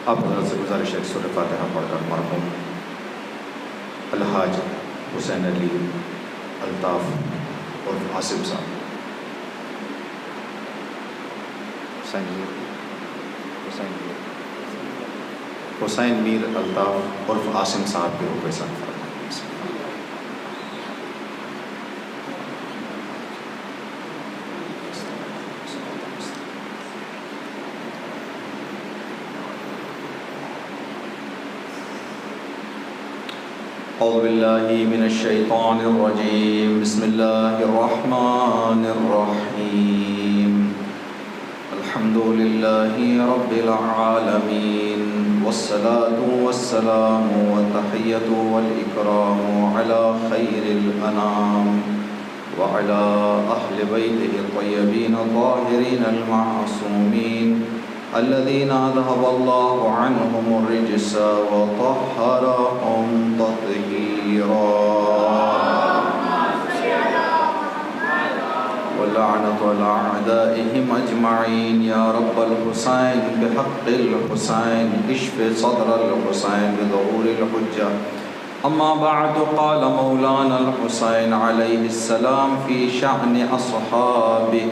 آپ حضرت سے گزارش ہے سورہ فاتحہ پڑھ کر مرحوم الحاج حسین علی الطاف اور عاصم صاحب حسین میر الطاف عرف عاصم صاحب کے روپے ساتھ اعوذ باللہ من الشیطان الرجیم بسم اللہ الرحمن الرحیم الحمد للہ رب العالمین والصلاة والسلام والتحیۃ والاکرام علی خیر الانام وعلی اہل بیتہ الطیبین الطاہرین المعصومین الذين أذهب الله عنهم الرجس وطهرهم تطهيرا واللعنة على أعدائهم أجمعين يا رب الحسين بحق الحسين اشف صدر الحسين بظهور الحجة أما بعد قال مولانا الحسين عليه السلام في شأن أصحابه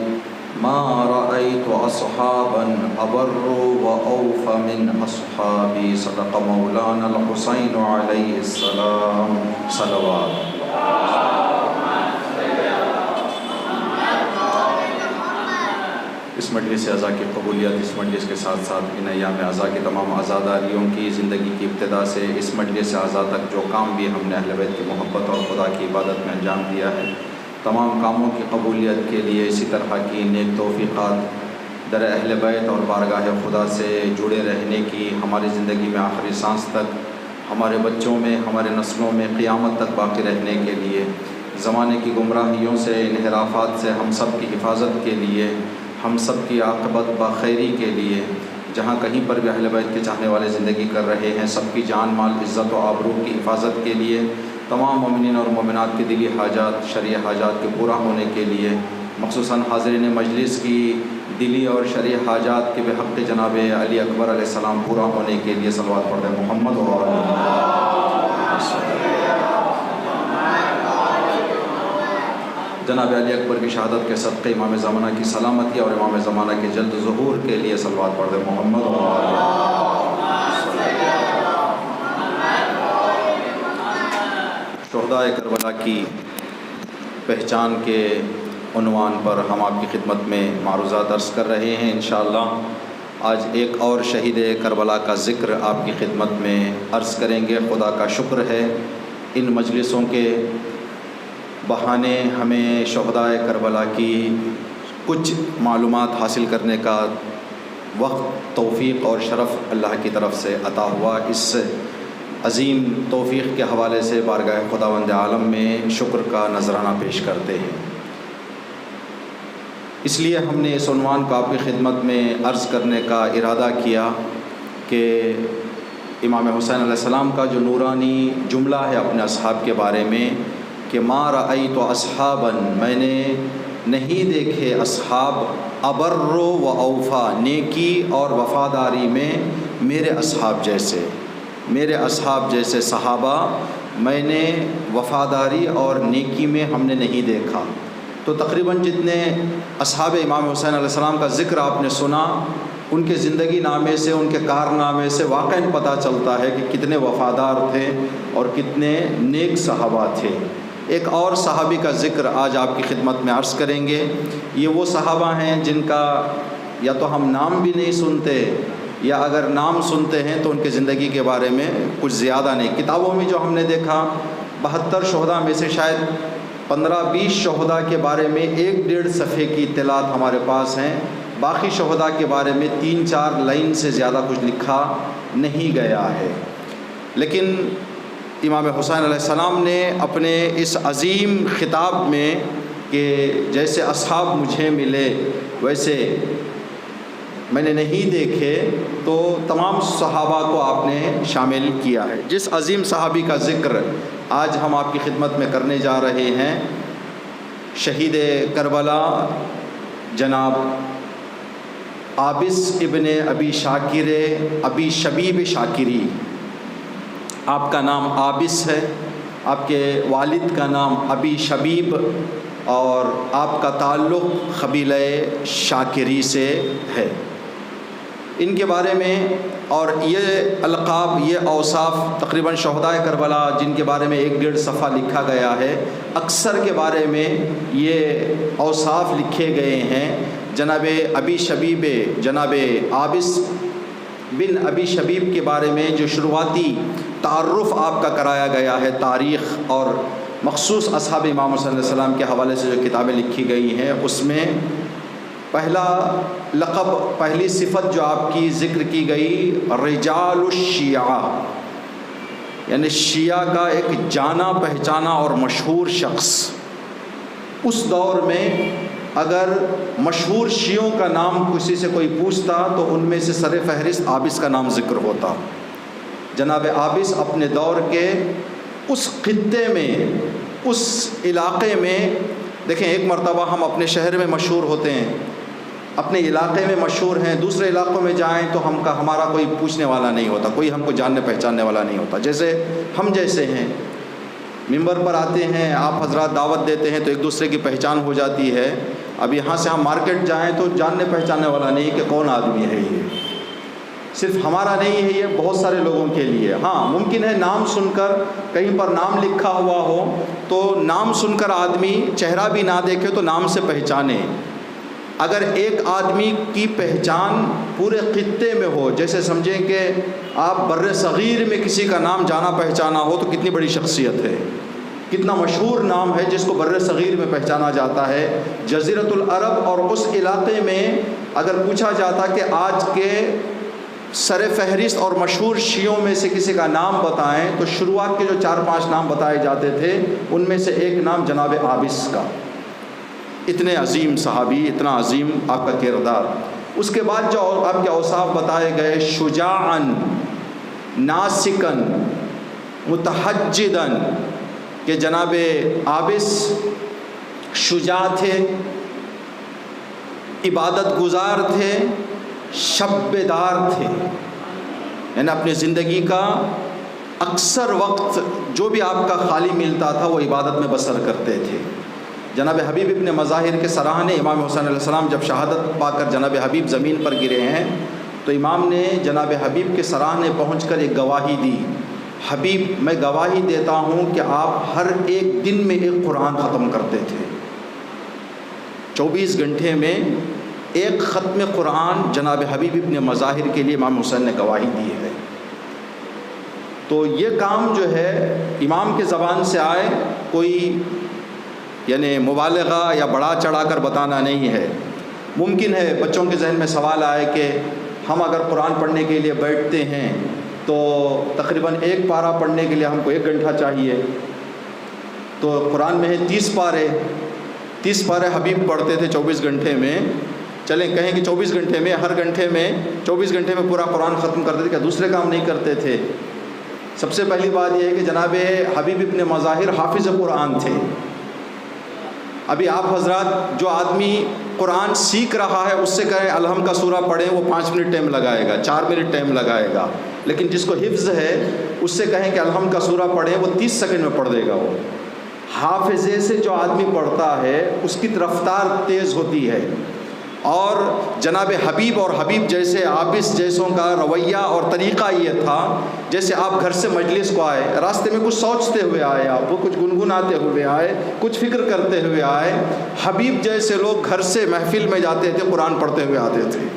ما رأيت أصحابا أبر وأوفى من أصحابي صدق مولانا الحسين عليه السلام صلوات اس مجلس اعزا کی قبولیت اس مجلس کے ساتھ ساتھ ان ایام اعزا کے تمام عزاداریوں کی زندگی کی ابتدا سے اس مجلس اعزا تک جو کام بھی ہم نے اہل بیت کی محبت اور خدا کی عبادت میں انجام دیا ہے تمام کاموں کی قبولیت کے لیے اسی طرح کی نیک توفیقات در اہل بیت اور بارگاہ خدا سے جڑے رہنے کی ہماری زندگی میں آخری سانس تک ہمارے بچوں میں ہمارے نسلوں میں قیامت تک باقی رہنے کے لیے زمانے کی گمراہیوں سے انحرافات سے ہم سب کی حفاظت کے لیے ہم سب کی عاقبت بخیری کے لیے جہاں کہیں پر بھی اہل بیت کے چاہنے والے زندگی کر رہے ہیں سب کی جان مال عزت و آبرو کی حفاظت کے لیے تمام مومنین اور مومنات کی دلی حاجات شرعی حاجات کے پورا ہونے کے لیے مخصوصاً حاضرین مجلس کی دلی اور شرعی حاجات کے بحق جناب علی اکبر علیہ السلام پورا ہونے کے لیے صلوات پڑھتے ہیں محمد اور جناب علی اکبر کی شہادت کے صدقے امام زمانہ کی سلامتی اور امام زمانہ کے جلد ظہور کے لیے صلوات پڑھتے ہیں محمد اور شہداء کربلا کی پہچان کے عنوان پر ہم آپ کی خدمت میں معروضات عرض کر رہے ہیں انشاءاللہ آج ایک اور شہید کربلا کا ذکر آپ کی خدمت میں عرض کریں گے خدا کا شکر ہے ان مجلسوں کے بہانے ہمیں شہداء کربلا کی کچھ معلومات حاصل کرنے کا وقت توفیق اور شرف اللہ کی طرف سے عطا ہوا اس عظیم توفیق کے حوالے سے بارگاہ خداوند عالم میں شکر کا نذرانہ پیش کرتے ہیں اس لیے ہم نے اس عنوان کو آپ کی خدمت میں عرض کرنے کا ارادہ کیا کہ امام حسین علیہ السلام کا جو نورانی جملہ ہے اپنے اصحاب کے بارے میں کہ ما رأیت اصحابا میں نے نہیں دیکھے اصحاب ابر و اوفا نیکی اور وفاداری میں میرے اصحاب جیسے میرے اصحاب جیسے صحابہ میں نے وفاداری اور نیکی میں ہم نے نہیں دیکھا تو تقریباً جتنے اصحاب امام حسین علیہ السلام کا ذکر آپ نے سنا ان کے زندگی نامے سے ان کے کارنامے سے واقعاً پتہ چلتا ہے کہ کتنے وفادار تھے اور کتنے نیک صحابہ تھے ایک اور صحابی کا ذکر آج آپ کی خدمت میں عرض کریں گے یہ وہ صحابہ ہیں جن کا یا تو ہم نام بھی نہیں سنتے یا اگر نام سنتے ہیں تو ان کے زندگی کے بارے میں کچھ زیادہ نہیں کتابوں میں جو ہم نے دیکھا 72 شہداء میں سے شاید 15-20 شہداء کے بارے میں 1-1.5 صفحے کی اطلاعات ہمارے پاس ہیں باقی شہداء کے بارے میں 3-4 لائن سے زیادہ کچھ لکھا نہیں گیا ہے لیکن امام حسین علیہ السلام نے اپنے اس عظیم خطاب میں کہ جیسے اصحاب مجھے ملے ویسے میں نے نہیں دیکھے، تو تمام صحابہ کو آپ نے شامل کیا ہے۔ جس عظیم صحابی کا ذکر آج ہم آپ کی خدمت میں کرنے جا رہے ہیں، شہید کربلا جناب عابس ابن ابی شاکر ابی شبیب شاکری، آپ کا نام عابس ہے، آپ کے والد کا نام ابی شبیب، اور آپ کا تعلق قبیلہ شاکری سے ہے۔ ان کے بارے میں اور یہ القاب، یہ اوصاف تقریباً شہدائے کربلا جن کے بارے میں 1.5 صفحہ لکھا گیا ہے، اکثر کے بارے میں یہ اوصاف لکھے گئے ہیں۔ جناب ابی شبیب، جناب عابس بن ابی شبیب کے بارے میں جو شروعاتی تعارف آپ کا کرایا گیا ہے، تاریخ اور مخصوص اصحاب امام حسین علیہ السلام کے حوالے سے جو کتابیں لکھی گئی ہیں، اس میں پہلا لقب، پہلی صفت جو آپ کی ذکر کی گئی، رجال الشیعہ، یعنی شیعہ کا ایک جانا پہچانا اور مشہور شخص۔ اس دور میں اگر مشہور شیعوں کا نام کسی سے کوئی پوچھتا تو ان میں سے سر فہرست عابس کا نام ذکر ہوتا۔ جناب عابس اپنے دور کے اس خطے میں، اس علاقے میں، دیکھیں ایک مرتبہ ہم اپنے شہر میں مشہور ہوتے ہیں، اپنے علاقے میں مشہور ہیں، دوسرے علاقوں میں جائیں تو ہمارا کوئی پوچھنے والا نہیں ہوتا، کوئی ہم کو جاننے پہچاننے والا نہیں ہوتا۔ جیسے ہم جیسے ہیں، ممبر پر آتے ہیں، آپ حضرات دعوت دیتے ہیں تو ایک دوسرے کی پہچان ہو جاتی ہے۔ اب یہاں سے ہم مارکیٹ جائیں تو جاننے پہچاننے والا نہیں کہ کون آدمی ہے یہ، صرف ہمارا نہیں ہے، یہ بہت سارے لوگوں کے لیے۔ ہاں ممکن ہے نام سن کر، کہیں پر نام لکھا ہوا ہو تو نام سن کر آدمی چہرہ بھی نہ دیکھے تو نام سے پہچانے۔ اگر ایک آدمی کی پہچان پورے خطے میں ہو، جیسے سمجھیں کہ آپ بر صغیر میں کسی کا نام جانا پہچانا ہو تو کتنی بڑی شخصیت ہے، کتنا مشہور نام ہے جس کو بر صغیر میں پہچانا جاتا ہے۔ جزیرۃ العرب اور اس علاقے میں اگر پوچھا جاتا کہ آج کے سر فہرست اور مشہور شیعوں میں سے کسی کا نام بتائیں تو شروعات کے جو 4-5 نام بتائے جاتے تھے، ان میں سے ایک نام جناب عابس کا۔ اتنے عظیم صحابی، اتنا عظیم آپ کا کردار۔ اس کے بعد جو آپ کے اوصاف بتائے گئے، شجاعاً، ناسکاً، متحجداً، کہ جناب عابس شجاع تھے، عبادت گزار تھے، شب بیدار تھے، یعنی اپنی زندگی کا اکثر وقت جو بھی آپ کا خالی ملتا تھا وہ عبادت میں بسر کرتے تھے۔ جناب حبیب ابن مظاہر کے سراہنے، امام حسین علیہ السلام جب شہادت پا کر جناب حبیب زمین پر گرے ہیں تو امام نے جناب حبیب کے سراہنے پہنچ کر ایک گواہی دی، حبیب میں گواہی دیتا ہوں کہ آپ ہر ایک دن میں ایک قرآن ختم کرتے تھے۔ 24 گھنٹے میں ایک ختم قرآن جناب حبیب ابن مظاہر کے لیے امام حسین نے گواہی دی ہے۔ تو یہ کام جو ہے امام کے زبان سے آئے، کوئی یعنی مبالغہ یا بڑا چڑھا کر بتانا نہیں ہے۔ ممکن ہے بچوں کے ذہن میں سوال آئے کہ ہم اگر قرآن پڑھنے کے لیے بیٹھتے ہیں تو تقریباً 1 پارہ پڑھنے کے لیے ہم کو 1 گھنٹہ چاہیے، تو قرآن میں ہے 30 پارے، 30 پارے حبیب پڑھتے تھے 24 گھنٹے میں۔ چلیں کہیں کہ 24 گھنٹے میں، ہر گھنٹے میں 24 گھنٹے میں پورا قرآن ختم کرتے تھے، کیا دوسرے کام نہیں کرتے تھے؟ سب سے پہلی بات یہ ہے کہ جناب حبیب ابن مظاہر حافظ قرآن تھے۔ ابھی آپ حضرات جو آدمی قرآن سیکھ رہا ہے اس سے کہیں الحم کا سورہ پڑھیں، وہ 5 منٹ ٹائم لگائے گا، 4 منٹ ٹائم لگائے گا، لیکن جس کو حفظ ہے اس سے کہیں کہ الحم کا سورہ پڑھیں، وہ 30 سیکنڈ میں پڑھ دے گا۔ وہ حافظے سے جو آدمی پڑھتا ہے اس کی رفتار تیز ہوتی ہے۔ اور جناب حبیب اور حبیب جیسے عابس جیسوں کا رویہ اور طریقہ یہ تھا، جیسے آپ گھر سے مجلس کو آئے، راستے میں کچھ سوچتے ہوئے آئے، آپ وہ کچھ گنگناتے ہوئے آئے، کچھ فکر کرتے ہوئے آئے، حبیب جیسے لوگ گھر سے محفل میں جاتے تھے، قرآن پڑھتے ہوئے آتے تھے۔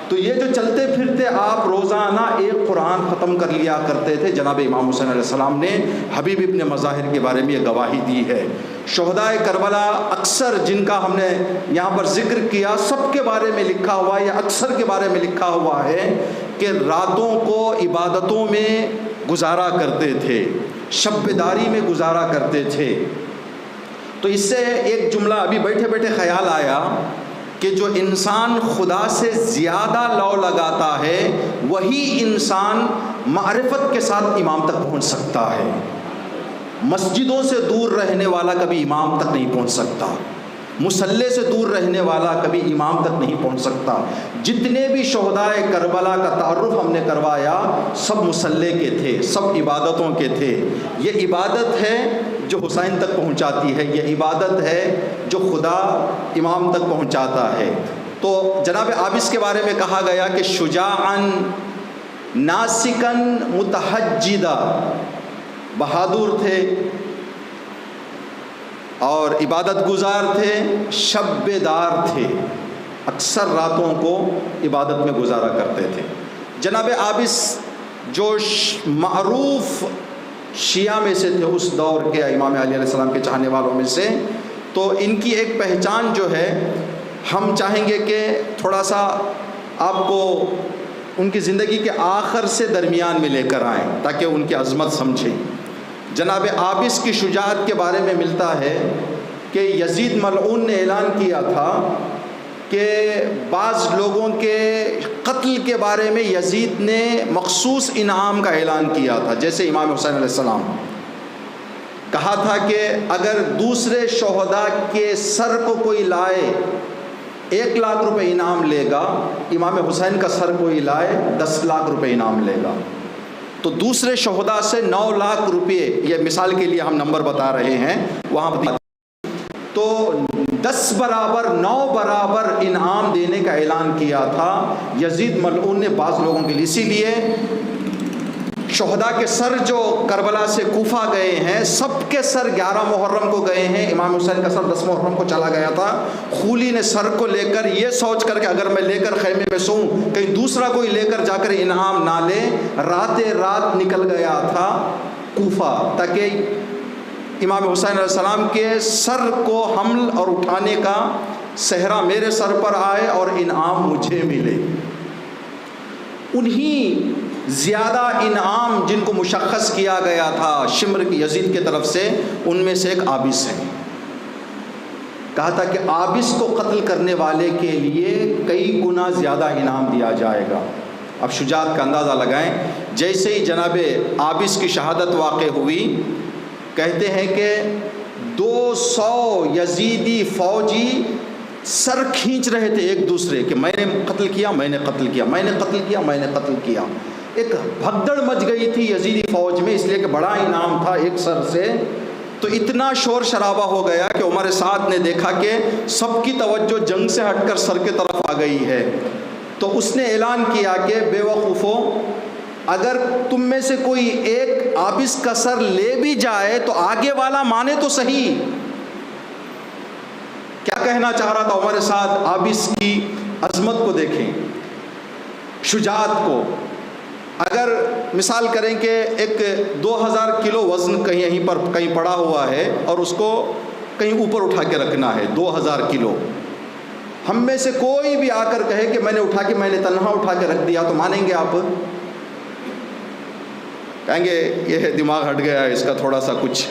تو یہ جو چلتے پھرتے آپ روزانہ ایک قرآن ختم کر لیا کرتے تھے، جناب امام حسین علیہ السلام نے حبیب ابن مظاہر کے بارے میں یہ گواہی دی ہے۔ شہدائے کربلا اکثر جن کا ہم نے یہاں پر ذکر کیا، سب کے بارے میں لکھا ہوا ہے یا اکثر کے بارے میں لکھا ہوا ہے کہ راتوں کو عبادتوں میں گزارا کرتے تھے، شب بیداری میں گزارا کرتے تھے۔ تو اس سے ایک جملہ ابھی بیٹھے بیٹھے خیال آیا کہ جو انسان خدا سے زیادہ لو لگاتا ہے وہی انسان معرفت کے ساتھ امام تک پہنچ سکتا ہے. مسجدوں سے دور رہنے والا کبھی امام تک نہیں پہنچ سکتا، مصلی سے دور رہنے والا کبھی امام تک نہیں پہنچ سکتا. جتنے بھی شہدائے کربلا کا تعارف ہم نے کروایا سب مصلی کے تھے، سب عبادتوں کے تھے. یہ عبادت ہے جو حسین تک پہنچاتی ہے، یہ عبادت ہے جو خدا امام تک پہنچاتا ہے. تو جناب عابس کے بارے میں کہا گیا کہ شجاعن ناسکن متحجدہ، بہادر تھے اور عبادت گزار تھے، شب بیدار تھے، اکثر راتوں کو عبادت میں گزارا کرتے تھے. جناب عابس جو معروف شیعہ میں سے تھے اس دور کے، امام علی علیہ السلام کے چاہنے والوں میں سے، تو ان کی ایک پہچان جو ہے ہم چاہیں گے کہ تھوڑا سا آپ کو ان کی زندگی کے آخر سے درمیان میں لے کر آئیں تاکہ ان کی عظمت سمجھیں. جناب عابس کی شجاعت کے بارے میں ملتا ہے کہ یزید ملعون نے اعلان کیا تھا کہ بعض لوگوں کے قتل کے بارے میں یزید نے مخصوص انعام کا اعلان کیا تھا. جیسے امام حسین علیہ السلام کہا تھا کہ اگر دوسرے شہداء کے سر کو کوئی لائے 1,00,000 روپے انعام لے گا، امام حسین کا سر کوئی لائے 10,00,000 روپے انعام لے گا. تو دوسرے شہداء سے 9,00,000 روپے، یہ مثال کے لیے ہم نمبر بتا رہے ہیں، وہاں تو 10 برابر 9 برابر انعام دینے کا اعلان کیا تھا یزید ملعون نے بعض لوگوں کے لیے. اسی لیے شہداء کے سر جو کربلا سے کوفہ گئے ہیں سب کے سر 11 محرم کو گئے ہیں. امام حسین کا سر 10 محرم کو چلا گیا تھا. خولی نے سر کو لے کر یہ سوچ کر کہ اگر میں لے کر خیمے میں سوؤں کہیں دوسرا کوئی لے کر جا کر انعام نہ لے، رات نکل گیا تھا کوفہ تاکہ امام حسین علیہ السلام کے سر کو حمل اور اٹھانے کا صحرا میرے سر پر آئے اور انعام مجھے ملے. انہی زیادہ انعام جن کو مشخص کیا گیا تھا شمر یزید کی طرف سے، ان میں سے ایک عابس ہے. کہا تھا کہ عابس کو قتل کرنے والے کے لیے کئی گنا زیادہ انعام دیا جائے گا. اب شجاعت کا اندازہ لگائیں. جیسے ہی جناب عابس کی شہادت واقع ہوئی، کہتے ہیں کہ 200 یزیدی فوجی سر کھینچ رہے تھے ایک دوسرے کہ میں نے قتل کیا، میں نے قتل کیا، میں نے قتل کیا، میں نے قتل کیا. ایک بھگدڑ مچ گئی تھی یزیدی فوج میں، اس لیے کہ بڑا انعام تھا ایک سر سے. تو اتنا شور شرابہ ہو گیا کہ عمر سعد نے دیکھا کہ سب کی توجہ جنگ سے ہٹ کر سر کی طرف آ گئی ہے. تو اس نے اعلان کیا کہ بے وقوفو، اگر تم میں سے کوئی ایک عابس کا سر لے بھی جائے تو آگے والا مانے تو صحیح. کیا کہنا چاہ رہا تھا عمر سعد؟ عابس کی عظمت کو دیکھیں، شجاعت کو. اگر مثال کریں کہ ایک 2000 کلو وزن کہیں یہیں پر کہیں پڑا ہوا ہے اور اس کو کہیں اوپر اٹھا کے رکھنا ہے 2000 کلو. ہم میں سے کوئی بھی آ کر کہے کہ میں نے تنہا اٹھا کے رکھ دیا تو مانیں گے آپ؟ کہیں گے یہ دماغ ہٹ گیا ہے اس کا، تھوڑا سا کچھ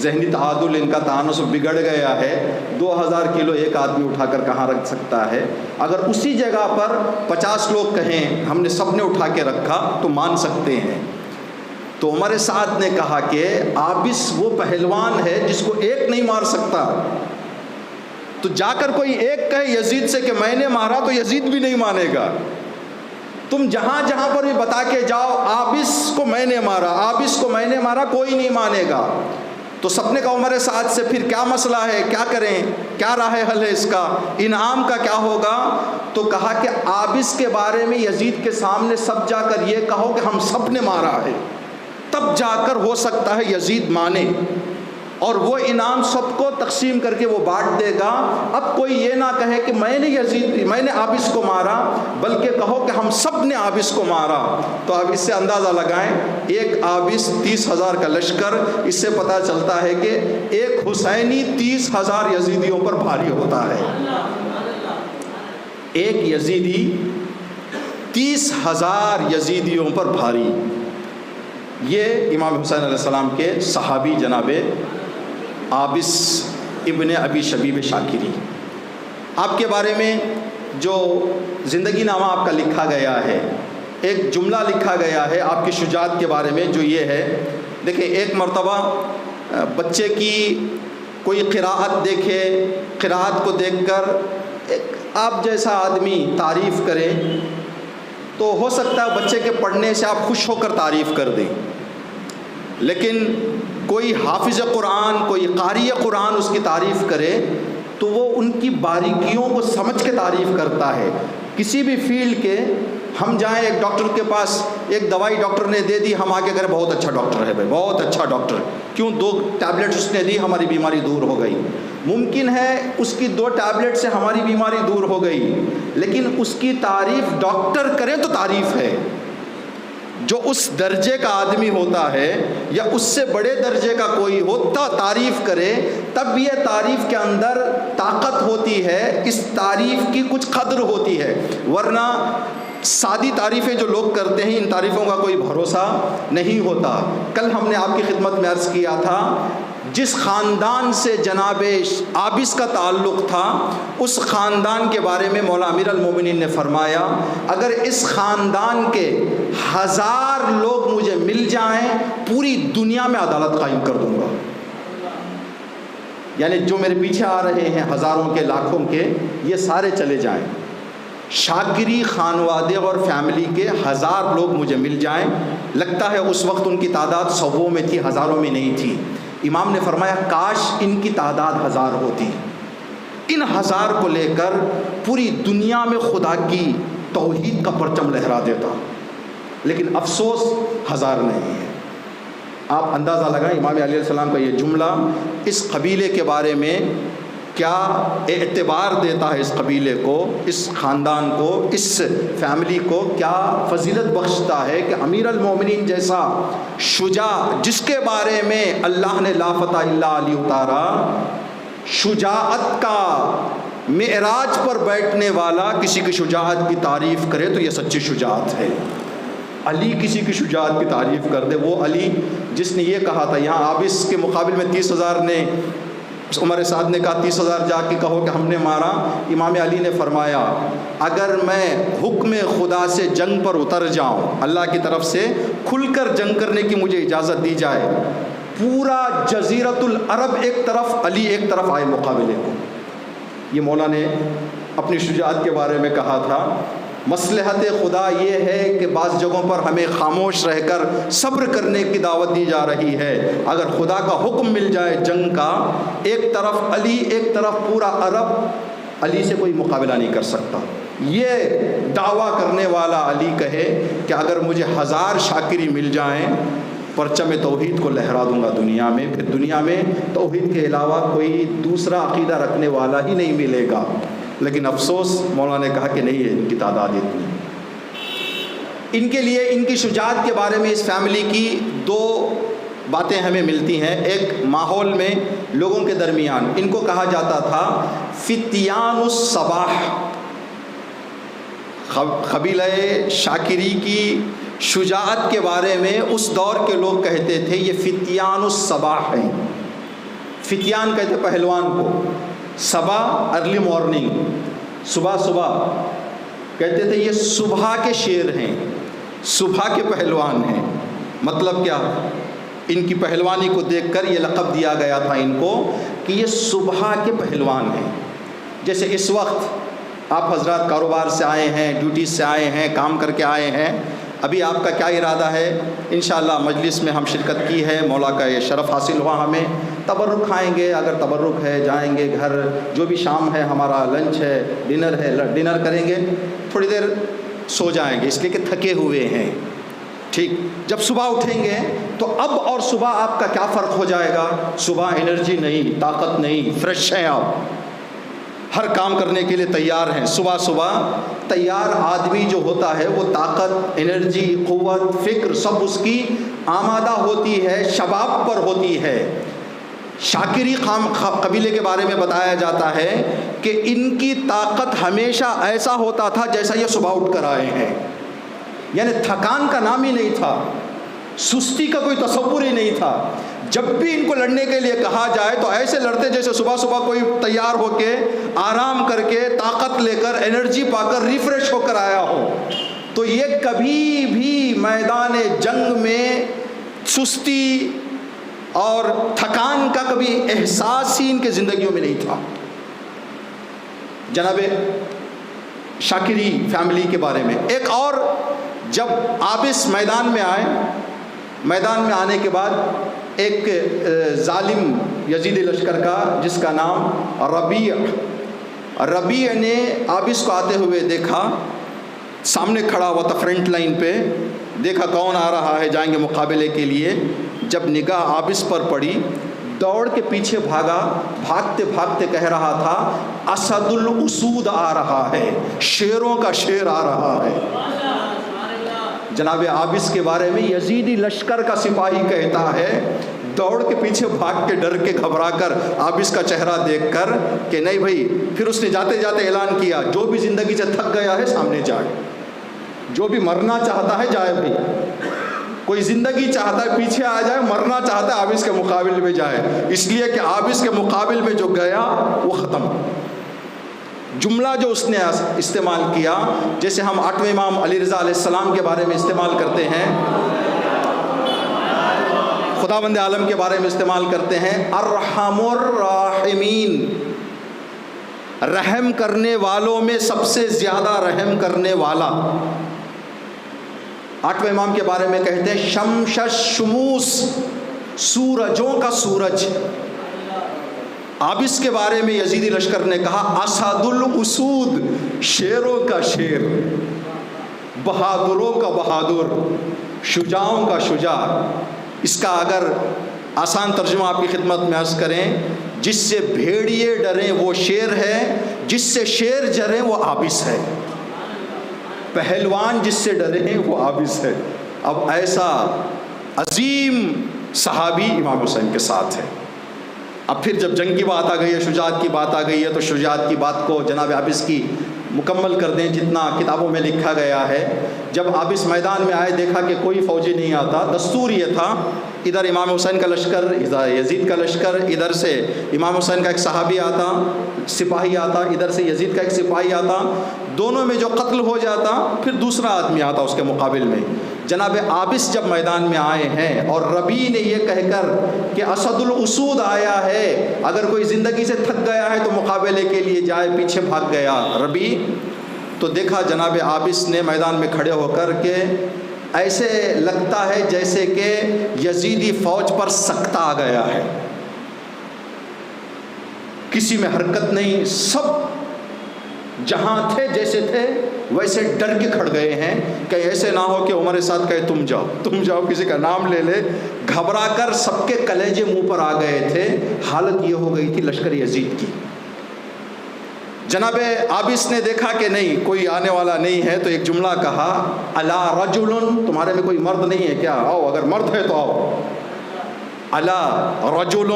ذہنی تعادل ان کا تانس بگڑ گیا ہے. 2000 کلو ایک آدمی اٹھا کر کہاں رکھ سکتا ہے؟ اگر اسی جگہ پر 50 لوگ کہیں ہم نے سب نے اٹھا کے رکھا تو مان سکتے ہیں. تو عمر سعد نے کہا کہ عابس وہ پہلوان ہے جس کو ایک نہیں مار سکتا. تو جا کر کوئی ایک کہے یزید سے کہ میں نے مارا تو یزید بھی نہیں مانے گا. تم جہاں جہاں پر بھی بتا کے جاؤ عابس کو میں نے مارا، عابس کو میں نے مارا، کوئی نہیں مانے گا. تو سب نے کہا عمر سعد سے پھر کیا مسئلہ ہے، کیا کریں، کیا راہ حل ہے اس کا، انعام کا کیا ہوگا؟ تو کہا کہ عابس کے بارے میں یزید کے سامنے سب جا کر یہ کہو کہ ہم سب نے مارا ہے، تب جا کر ہو سکتا ہے یزید مانے اور وہ انعام سب کو تقسیم کر کے وہ بانٹ دے گا. اب کوئی یہ نہ کہے کہ میں نے عابس کو مارا، بلکہ کہو کہ ہم سب نے عابس کو مارا. تو اب اس سے اندازہ لگائیں، ایک عابس 30,000 کا لشکر، اس سے پتہ چلتا ہے کہ ایک حسینی 30,000 یزیدیوں پر بھاری ہوتا ہے. ایک یزیدی 30,000 یزیدیوں پر بھاری. یہ امام حسین علیہ السلام کے صحابی جناب عابس ابن ابی شبیب شاکری. آپ کے بارے میں جو زندگی نامہ آپ کا لکھا گیا ہے، ایک جملہ لکھا گیا ہے آپ کی شجاعت کے بارے میں، جو یہ ہے، دیکھیں ایک مرتبہ بچے کی کوئی قراءت دیکھے، قراءت کو دیکھ کر آپ جیسا آدمی تعریف کرے تو ہو سکتا ہے بچے کے پڑھنے سے آپ خوش ہو کر تعریف کر دیں، لیکن کوئی حافظ قرآن، کوئی قاری قرآن اس کی تعریف کرے تو وہ ان کی باریکیوں کو سمجھ کے تعریف کرتا ہے۔ کسی بھی فیلڈ کے ہم جائیں ایک ڈاکٹر کے پاس، ایک دوائی ڈاکٹر نے دے دی، ہم آگے کریں بہت اچھا ڈاکٹر ہے بھائی، بہت اچھا ڈاکٹر، کیوں 2 ٹیبلٹس اس نے دی ہماری بیماری دور ہو گئی۔ ممکن ہے اس کی 2 ٹیبلٹ سے ہماری بیماری دور ہو گئی، لیکن اس کی تعریف ڈاکٹر کریں تو تعریف ہے۔ جو اس درجے کا آدمی ہوتا ہے یا اس سے بڑے درجے کا کوئی ہو تعریف کرے، تب یہ تعریف کے اندر طاقت ہوتی ہے، اس تعریف کی کچھ قدر ہوتی ہے، ورنہ سادی تعریفیں جو لوگ کرتے ہیں ان تعریفوں کا کوئی بھروسہ نہیں ہوتا۔ کل ہم نے آپ کی خدمت میں عرض کیا تھا، جس خاندان سے جناب عابس کا تعلق تھا، اس خاندان کے بارے میں مولا امیر المومنین نے فرمایا، اگر اس خاندان کے 1000 لوگ مجھے مل جائیں پوری دنیا میں عدالت قائم کر دوں گا۔ یعنی جو میرے پیچھے آ رہے ہیں ہزاروں کے، لاکھوں کے، یہ سارے چلے جائیں، شاکری خانوادے اور فیملی کے 1000 لوگ مجھے مل جائیں، لگتا ہے اس وقت ان کی تعداد 100 میں تھی، ہزاروں میں نہیں تھی۔ امام نے فرمایا کاش ان کی تعداد 1000 ہوتی، ان 1000 کو لے کر پوری دنیا میں خدا کی توحید کا پرچم لہرا دیتا، لیکن افسوس 1000 نہیں ہے۔ آپ اندازہ لگائیں امام علیہ السلام کا یہ جملہ اس قبیلے کے بارے میں کیا اعتبار دیتا ہے، اس قبیلے کو، اس خاندان کو، اس فیملی کو کیا فضیلت بخشتا ہے کہ امیر المومنین جیسا شجاع، جس کے بارے میں اللہ نے لا فتح الا علی اتارا، شجاعت کا معراج پر بیٹھنے والا کسی کی شجاعت کی تعریف کرے تو یہ سچی شجاعت ہے۔ علی کسی کی شجاعت کی تعریف کر دے، وہ علی جس نے یہ کہا تھا، یہاں عابس کے مقابل میں 30,000 نے، عمر سعد نے کہا 30,000 جا کے کہو کہ ہم نے مارا، امام علی نے فرمایا اگر میں حکم خدا سے جنگ پر اتر جاؤں، اللہ کی طرف سے کھل کر جنگ کرنے کی مجھے اجازت دی جائے، پورا جزیرۃ العرب ایک طرف، علی ایک طرف آئے مقابلے کو۔ یہ مولا نے اپنی شجاعت کے بارے میں کہا تھا۔ مصلحت خدا یہ ہے کہ بعض جگہوں پر ہمیں خاموش رہ کر صبر کرنے کی دعوت دی جا رہی ہے۔ اگر خدا کا حکم مل جائے جنگ کا، ایک طرف علی ایک طرف پورا عرب، علی سے کوئی مقابلہ نہیں کر سکتا۔ یہ دعویٰ کرنے والا علی کہے کہ اگر مجھے 1000 شاکری مل جائیں، پرچم توحید کو لہرا دوں گا دنیا میں، پھر دنیا میں توحید کے علاوہ کوئی دوسرا عقیدہ رکھنے والا ہی نہیں ملے گا۔ لیکن افسوس مولا نے کہا کہ نہیں ہے ان کی تعداد اتنی۔ ان کے لیے ان کی شجاعت کے بارے میں اس فیملی کی 2 باتیں ہمیں ملتی ہیں۔ ایک ماحول میں لوگوں کے درمیان ان کو کہا جاتا تھا فتیان الصباح۔ قبیلہ شاکری کی شجاعت کے بارے میں اس دور کے لوگ کہتے تھے یہ فتیان الصباح ہیں۔ فتیان کہتے پہلوان کو، صبح ارلی مارننگ، صبح کہتے تھے یہ صبح کے شیر ہیں، صبح کے پہلوان ہیں۔ مطلب کیا؟ ان کی پہلوانی کو دیکھ کر یہ لقب دیا گیا تھا ان کو کہ یہ صبح کے پہلوان ہیں۔ جیسے اس وقت آپ حضرات کاروبار سے آئے ہیں، ڈیوٹی سے آئے ہیں، کام کر کے آئے ہیں، ابھی آپ کا کیا ارادہ ہے؟ انشاءاللہ مجلس میں ہم شرکت کی ہے، مولا کا یہ شرف حاصل ہوا ہمیں، تبرک کھائیں گے، اگر تبرک ہے جائیں گے گھر، جو بھی شام ہے ہمارا لنچ ہے، ڈنر کریں گے، تھوڑی دیر سو جائیں گے اس لیے کہ تھکے ہوئے ہیں۔ ٹھیک، جب صبح اٹھیں گے تو اب اور صبح آپ کا کیا فرق ہو جائے گا؟ صبح انرجی نہیں، طاقت نہیں، فریش ہیں آپ، ہر کام کرنے کے لیے تیار ہیں۔ صبح تیار آدمی جو ہوتا ہے وہ طاقت، انرجی، قوت، فکر سب اس کی آمادہ ہوتی ہے، شباب پر ہوتی ہے۔ شاکری قبیلے کے بارے میں بتایا جاتا ہے کہ ان کی طاقت ہمیشہ ایسا ہوتا تھا جیسا یہ صبح اٹھ کر آئے ہیں، یعنی تھکان کا نام ہی نہیں تھا، سستی کا کوئی تصور ہی نہیں تھا۔ جب بھی ان کو لڑنے کے لیے کہا جائے تو ایسے لڑتے جیسے صبح صبح کوئی تیار ہو کے آرام کر کے طاقت لے کر انرجی پا کر ریفریش ہو کر آیا ہو. تو یہ کبھی بھی میدان جنگ میں سستی اور تھکان کا کبھی احساس ہی ان کے زندگیوں میں نہیں تھا. جناب شاکری فیملی کے بارے میں ایک اور، جب عابس میدان میں آئے، میدان میں آنے کے بعد ایک ظالم یزیدی لشکر کا جس کا نام ربیع نے عابس کو آتے ہوئے دیکھا، سامنے کھڑا ہوا تھا فرنٹ لائن پہ، دیکھا کون آ رہا ہے، جائیں گے مقابلے کے لیے. جب نگاہ عابس پر پڑی، دوڑ کے پیچھے بھاگا، بھاگتے بھاگتے کہہ رہا تھا اسد الاسود آ رہا ہے، شیروں کا شیر آ رہا ہے. جناب عابس کے بارے میں یزیدی لشکر کا سپاہی کہتا ہے، دوڑ کے پیچھے بھاگ کے ڈر کے گھبرا کر عابس کا چہرہ دیکھ کر کہ نہیں بھائی. پھر اس نے جاتے جاتے اعلان کیا جو بھی زندگی سے تھک گیا ہے سامنے جائے، جو بھی مرنا چاہتا ہے جائے. بھائی کوئی زندگی چاہتا ہے پیچھے آ جائے، مرنا چاہتا ہے عابس کے مقابل میں جائے، اس لیے کہ عابس کے مقابل میں جو گیا وہ ختم. جملہ جو اس نے استعمال کیا، جیسے ہم 8ویں امام علی رضا علیہ السلام کے بارے میں استعمال کرتے ہیں، خداوند عالم کے بارے میں استعمال کرتے ہیں، ارحم الراحمین، رحم کرنے والوں میں سب سے زیادہ رحم کرنے والا. 8ویں امام کے بارے میں کہتے ہیں شمش الشموس، سورجوں کا سورج. عابس کے بارے میں یزیدی لشکر نے کہا اسد الاسود، شیروں کا شیر، بہادروں کا بہادر، شجاعوں کا شجاع. اس کا اگر آسان ترجمہ آپ کی خدمت میں عرض کریں، جس سے بھیڑیے ڈریں وہ شیر ہے، جس سے شیر ڈریں وہ عابس ہے، پہلوان جس سے ڈرے ہیں وہ عابس ہے. اب ایسا عظیم صحابی امام حسین کے ساتھ ہے. اب پھر جب جنگ کی بات آ گئی ہے، شجاعت کی بات آ گئی ہے، تو شجاعت کی بات کو جناب عابس کی مکمل کر دیں جتنا کتابوں میں لکھا گیا ہے. جب عابس میدان میں آئے، دیکھا کہ کوئی فوجی نہیں آتا. دستور یہ تھا، ادھر امام حسین کا لشکر، ادھر یزید کا لشکر، ادھر سے امام حسین کا ایک صحابی آتا، سپاہی آتا، ادھر سے یزید کا ایک سپاہی آتا، دونوں میں جو قتل ہو جاتا پھر دوسرا آدمی آتا اس کے مقابل میں. جناب عابس جب میدان میں آئے ہیں اور ربیع نے یہ کہہ کر کہ اسد الاسود آیا ہے، اگر کوئی زندگی سے تھک گیا ہے تو مقابلے کے لیے جائے، پیچھے بھاگ گیا ربیع. تو دیکھا جناب عابس نے میدان میں کھڑے ہو کر کے ایسے لگتا ہے جیسے کہ یزیدی فوج پر سکتہ آ گیا ہے، کسی میں حرکت نہیں، سب جہاں تھے جیسے تھے ویسے ڈر کے کھڑ گئے ہیں کہ ایسے نہ ہو کہ عمر سعد کہے تم جاؤ، کسی کا نام لے لے. گھبرا کر سب کے کلیجے منہ پر آ گئے تھے. حالت یہ ہو گئی تھی لشکر یزید کی. جناب عابس نے دیکھا کہ نہیں کوئی آنے والا نہیں ہے، تو ایک جملہ کہا الا رجل، تمہارے میں کوئی مرد نہیں ہے کیا؟ آؤ، اگر مرد ہے تو آؤ. الا رجل،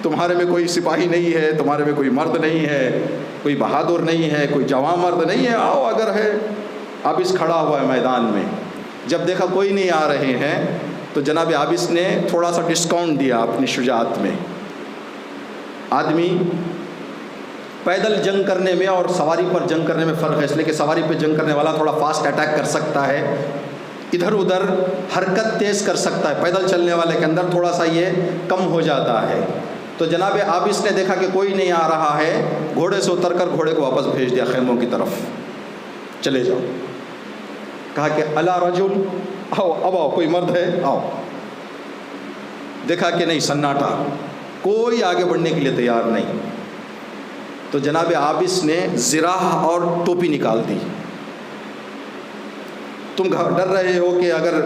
تمہارے میں کوئی سپاہی نہیں ہے، تمہارے میں کوئی مرد نہیں ہے، کوئی بہادر نہیں ہے، کوئی جوان مرد نہیں ہے، آؤ اگر ہے. عابس کھڑا ہوا ہے میدان میں. جب دیکھا کوئی نہیں آ رہے ہیں تو جناب عابس نے تھوڑا سا ڈسکاؤنٹ دیا اپنی شجاعت میں. آدمی پیدل جنگ کرنے میں اور سواری پر جنگ کرنے میں فرق ہے، اس لیے کہ سواری پہ جنگ کرنے والا تھوڑا فاسٹ اٹیک کر سکتا ہے، ادھر ادھر حرکت تیز کر سکتا ہے. پیدل چلنے والے کے اندر تھوڑا سا یہ کم ہو جاتا ہے. تو جناب عابس نے دیکھا کہ کوئی نہیں آ رہا ہے، گھوڑے سے اتر کر گھوڑے کو واپس بھیج دیا خیموں کی طرف، چلے جاؤ. کہا کہ الا رجل، آؤ اب آؤ، کوئی مرد ہے آؤ. دیکھا کہ نہیں، سناٹا، کوئی آگے بڑھنے کے لیے تیار نہیں. تو جناب عابس نے زراح اور ٹوپی نکال دی. تم ڈر رہے ہو کہ اگر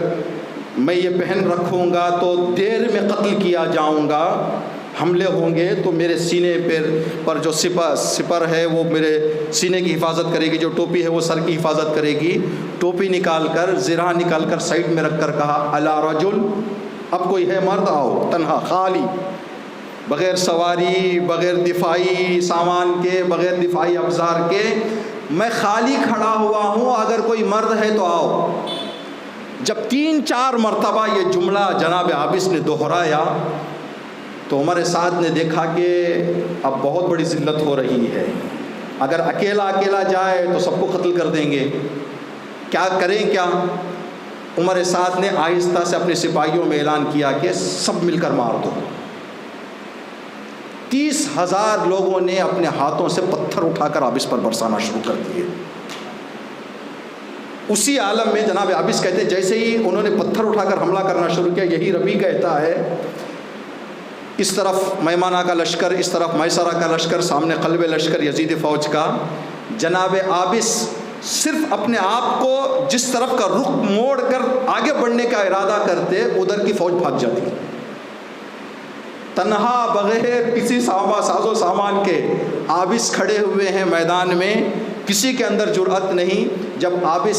میں یہ پہن رکھوں گا تو دیر میں قتل کیا جاؤں گا، حملے ہوں گے تو میرے سینے پر جو سپر ہے وہ میرے سینے کی حفاظت کرے گی، جو ٹوپی ہے وہ سر کی حفاظت کرے گی. ٹوپی نکال کر، زرہ نکال کر سائڈ میں رکھ کر کہا الا رجل، اب کوئی ہے مرد؟ آؤ. تنہا، خالی، بغیر سواری، بغیر دفاعی سامان کے، بغیر دفاعی افزار کے، میں خالی کھڑا ہوا ہوں، اگر کوئی مرد ہے تو آؤ. جب 3-4 مرتبہ یہ جملہ جناب عابس نے دہرایا تو عمر سعد نے دیکھا کہ اب بہت بڑی ذلت ہو رہی ہے، اگر اکیلا جائے تو سب کو قتل کر دیں گے، کیا کریں کیا؟ عمر سعد نے آہستہ سے اپنے سپاہیوں میں اعلان کیا کہ سب مل کر مار دو۔ 30,000 لوگوں نے اپنے ہاتھوں سے پتھر اٹھا کر عابس پر برسانا شروع کر دیے۔ اسی عالم میں جناب عابس کہتے ہیں جیسے ہی انہوں نے پتھر اٹھا کر حملہ کرنا شروع کیا، یہی ربی کہتا ہے اس طرف میمانہ کا لشکر، اس طرف میسرہ کا لشکر، سامنے قلب لشکر یزید فوج کا، جناب عابس صرف اپنے آپ کو جس طرف کا رخ موڑ کر آگے بڑھنے کا ارادہ کرتے، ادھر کی فوج بھاگ جاتی، تنہا بغیر کسی ساز و سامان کے عابس کھڑے ہوئے ہیں میدان میں، کسی کے اندر جرأت نہیں۔ جب عابس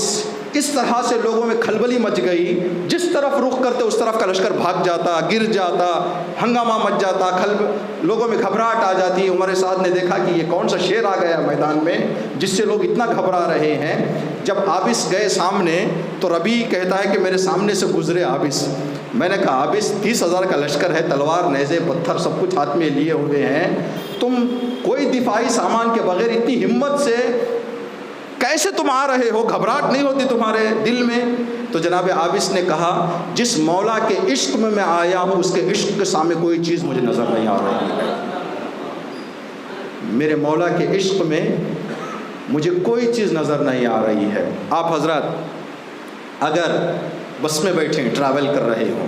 اس طرح سے لوگوں میں کھلبلی مچ گئی، جس طرف رخ کرتے اس طرف کا لشکر بھاگ جاتا، گر جاتا، ہنگامہ مچ جاتا، لوگوں میں گھبراہٹ آ جاتی۔ عمر سعد نے دیکھا کہ یہ کون سا شیر آ گیا میدان میں جس سے لوگ اتنا گھبرا رہے ہیں۔ جب عابس گئے سامنے تو ربی کہتا ہے کہ میرے سامنے سے گزرے عابس، میں نے کہا عابس 30,000 کا لشکر ہے، تلوار، نیزے، پتھر سب کچھ ہاتھ میں لیے ہوئے ہیں، تم کوئی دفاعی سامان کے بغیر اتنی ہمت سے کیسے تم آ رہے ہو؟ گھبراہٹ نہیں ہوتی تمہارے دل میں؟ تو جناب عابس نے کہا جس مولا کے عشق میں میں آیا ہوں اس کے عشق کے سامنے کوئی چیز مجھے نظر نہیں آ رہی ہے، میرے مولا کے عشق میں مجھے کوئی چیز نظر نہیں آ رہی ہے۔ آپ حضرات اگر بس میں بیٹھے ہیں، ٹریول کر رہے ہوں،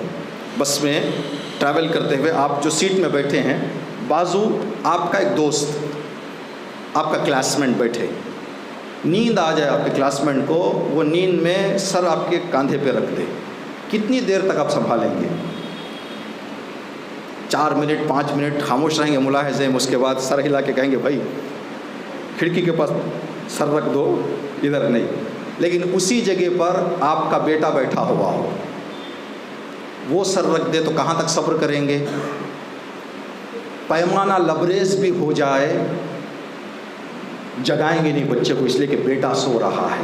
بس میں ٹریول کرتے ہوئے آپ جو سیٹ میں بیٹھے ہیں، بازو آپ کا ایک دوست، آپ کا کلاس میٹ بیٹھے، نیند آ جائے آپ کے کلاس میٹ کو، وہ نیند میں سر آپ کے کاندھے پہ رکھ دے، کتنی دیر تک آپ سنبھالیں گے؟ 4 منٹ 5 منٹ خاموش رہیں گے ملاحظے میں، اس کے بعد سر ہلا کے کہیں گے بھائی کھڑکی کے پاس سر رکھ دو، ادھر نہیں۔ لیکن اسی جگہ پر آپ کا بیٹا بیٹھا ہوا ہو، وہ سر رکھ دے تو کہاں تک صبر کریں گے؟ پیمانہ لبریز بھی ہو جائے جگائیں گے نہیں بچے کو، اس لیے کہ بیٹا سو رہا ہے۔